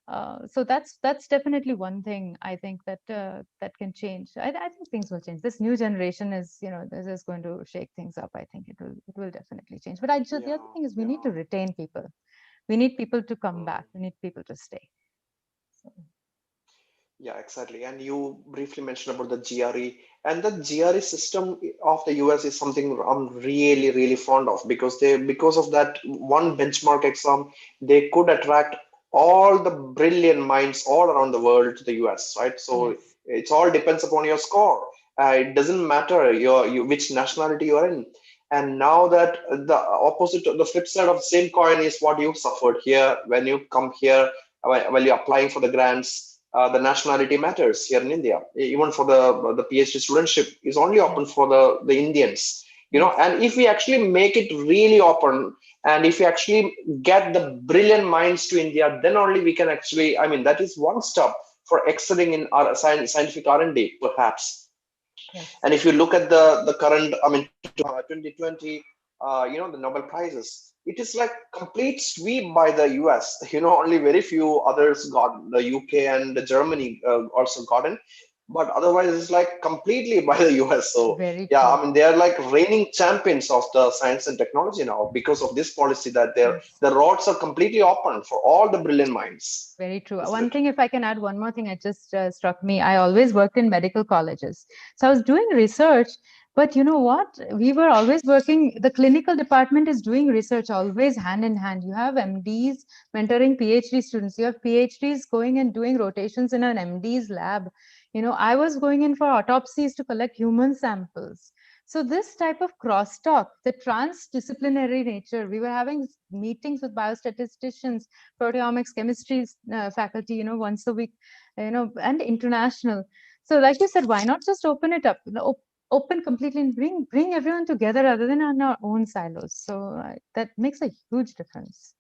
So that's definitely one thing I think that can change. I think things will change. This new generation is, this is going to shake things up. I think it will definitely change. But the other Yeah, thing is we need yeah. to retain people. We need people to come Mm. back. We need people to stay. So. Yeah, exactly. And you briefly mentioned about the GRE, and the GRE system of the US is something I'm really, really fond of because of that one benchmark exam, they could attract all the brilliant minds all around the world to the US, right? So Yes. it all depends upon your score. It doesn't matter which nationality you're in. And now that the opposite, the flip side of the same coin is what you suffered here when you come here while you're applying for the grants, the nationality matters here in India. Even for the PhD studentship is only Yes. open for the Indians. And if we actually make it really open, and if we actually get the brilliant minds to India, then only we can actually, that is one step for excelling in our scientific R&D, perhaps. Yes. And if you look at the current, 2020, the Nobel Prizes, it is like complete sweep by the US. Only very few others got, the UK and Germany also gotten, but otherwise it's like completely by the US. So Very yeah, true. they are like reigning champions of the science and technology now because of this policy that Yes. the roads are completely open for all the brilliant minds, Very true. isn't One it? thing, if I can add one more thing, it just struck me. I always worked in medical colleges. So I was doing research, but you know what? We were always working, the clinical department is doing research always hand in hand. You have MDs mentoring PhD students. You have PhDs going and doing rotations in an MD's lab. I was going in for autopsies to collect human samples. So this type of crosstalk, the transdisciplinary nature, we were having meetings with biostatisticians, proteomics, chemistry faculty, once a week, and international. So like you said, why not just open it up, open completely and bring everyone together rather than on our own silos. So that makes a huge difference.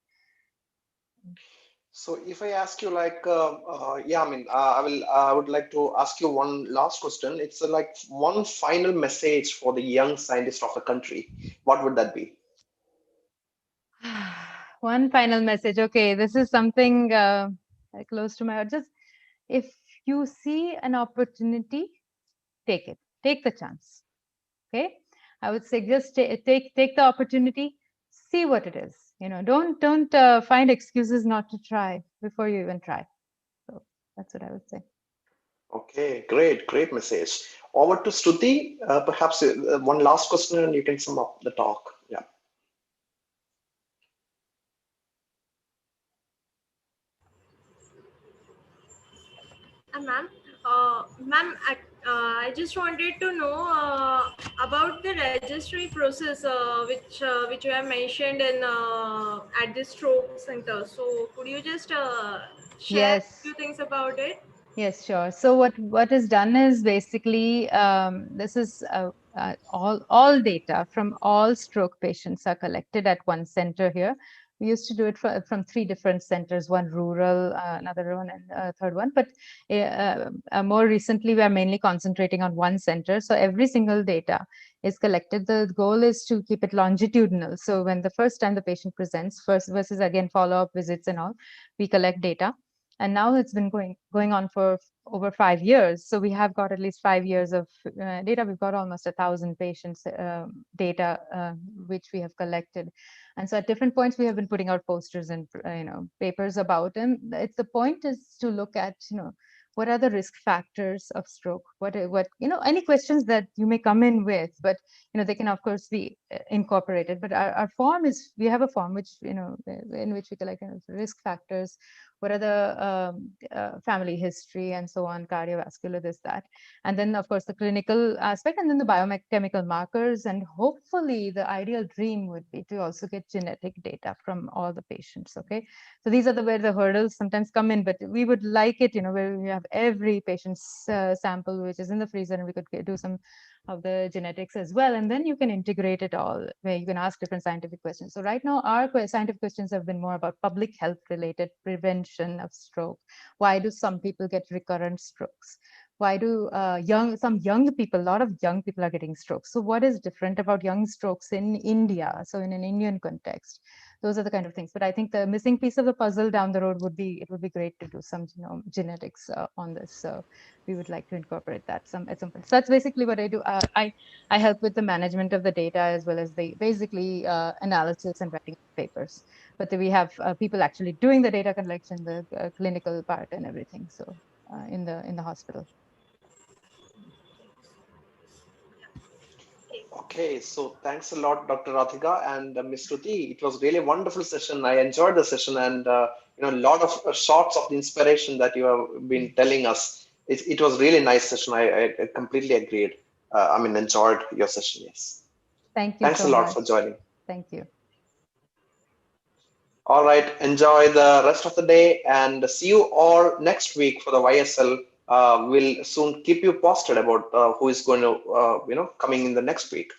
So if I ask you like, I would like to ask you one last question. It's like one final message for the young scientist of the country. What would that be? One final message. Okay, this is something close to my heart. Just if you see an opportunity, take it. Take the chance. Okay, I would say just take the opportunity. See what it is. Don't find excuses not to try before you even try. So that's what I would say. Okay, great message. Over to Shruti. Perhaps one last question and you can sum up the talk. Yeah. Ma'am, I just wanted to know about the registry process, which you have mentioned in at the stroke center. So could you just share a few Yes. things about it? Yes, sure. So what is done is basically this is all data from all stroke patients are collected at one center here. We used to do it from three different centers, one rural, another one, and third one. But more recently, we are mainly concentrating on one center. So every single data is collected. The goal is to keep it longitudinal. So when the first time the patient presents, first versus again follow-up visits and all, we collect data. And now it's been going on for over 5 years. So we have got at least 5 years of data. We've got almost 1,000 patients data which we have collected. And so at different points we have been putting out posters and papers about them. It's the point is to look at what are the risk factors of stroke, what any questions that you may come in with, but they can of course be incorporated. But our form is, we have a form which in which we collect risk factors, what are the family history and so on, cardiovascular, this, that. And then, of course, the clinical aspect, and then the biochemical markers. And hopefully, the ideal dream would be to also get genetic data from all the patients. Okay. So these are where the hurdles sometimes come in, but we would like it, where we have every patient's sample, which is in the freezer, and we could do some of the genetics as well. And then you can integrate it all, where you can ask different scientific questions. So right now, our scientific questions have been more about public health related, prevention of stroke. Why do some people get recurrent strokes? Why do some young people, a lot of young people are getting strokes? So what is different about young strokes in India? So in an Indian context, those are the kind of things. But I think the missing piece of the puzzle down the road would be, it would be great to do some genetics on this. So we would like to incorporate that at some point. So that's basically what I do. I help with the management of the data as well as the basically analysis and writing papers. But then we have people actually doing the data collection, the clinical part and everything. So in the hospital. Okay, so thanks a lot, Dr. Radhika and Ms. Shruti. It was really a wonderful session. I enjoyed the session, and a lot of shots of the inspiration that you have been telling us. It was really nice session. I completely agreed. Enjoyed your session. Yes. Thank you Thanks a so lot much. for joining. Thank you. All right. Enjoy the rest of the day, and see you all next week for the YSL. We'll soon keep you posted about who is going to, coming in the next week.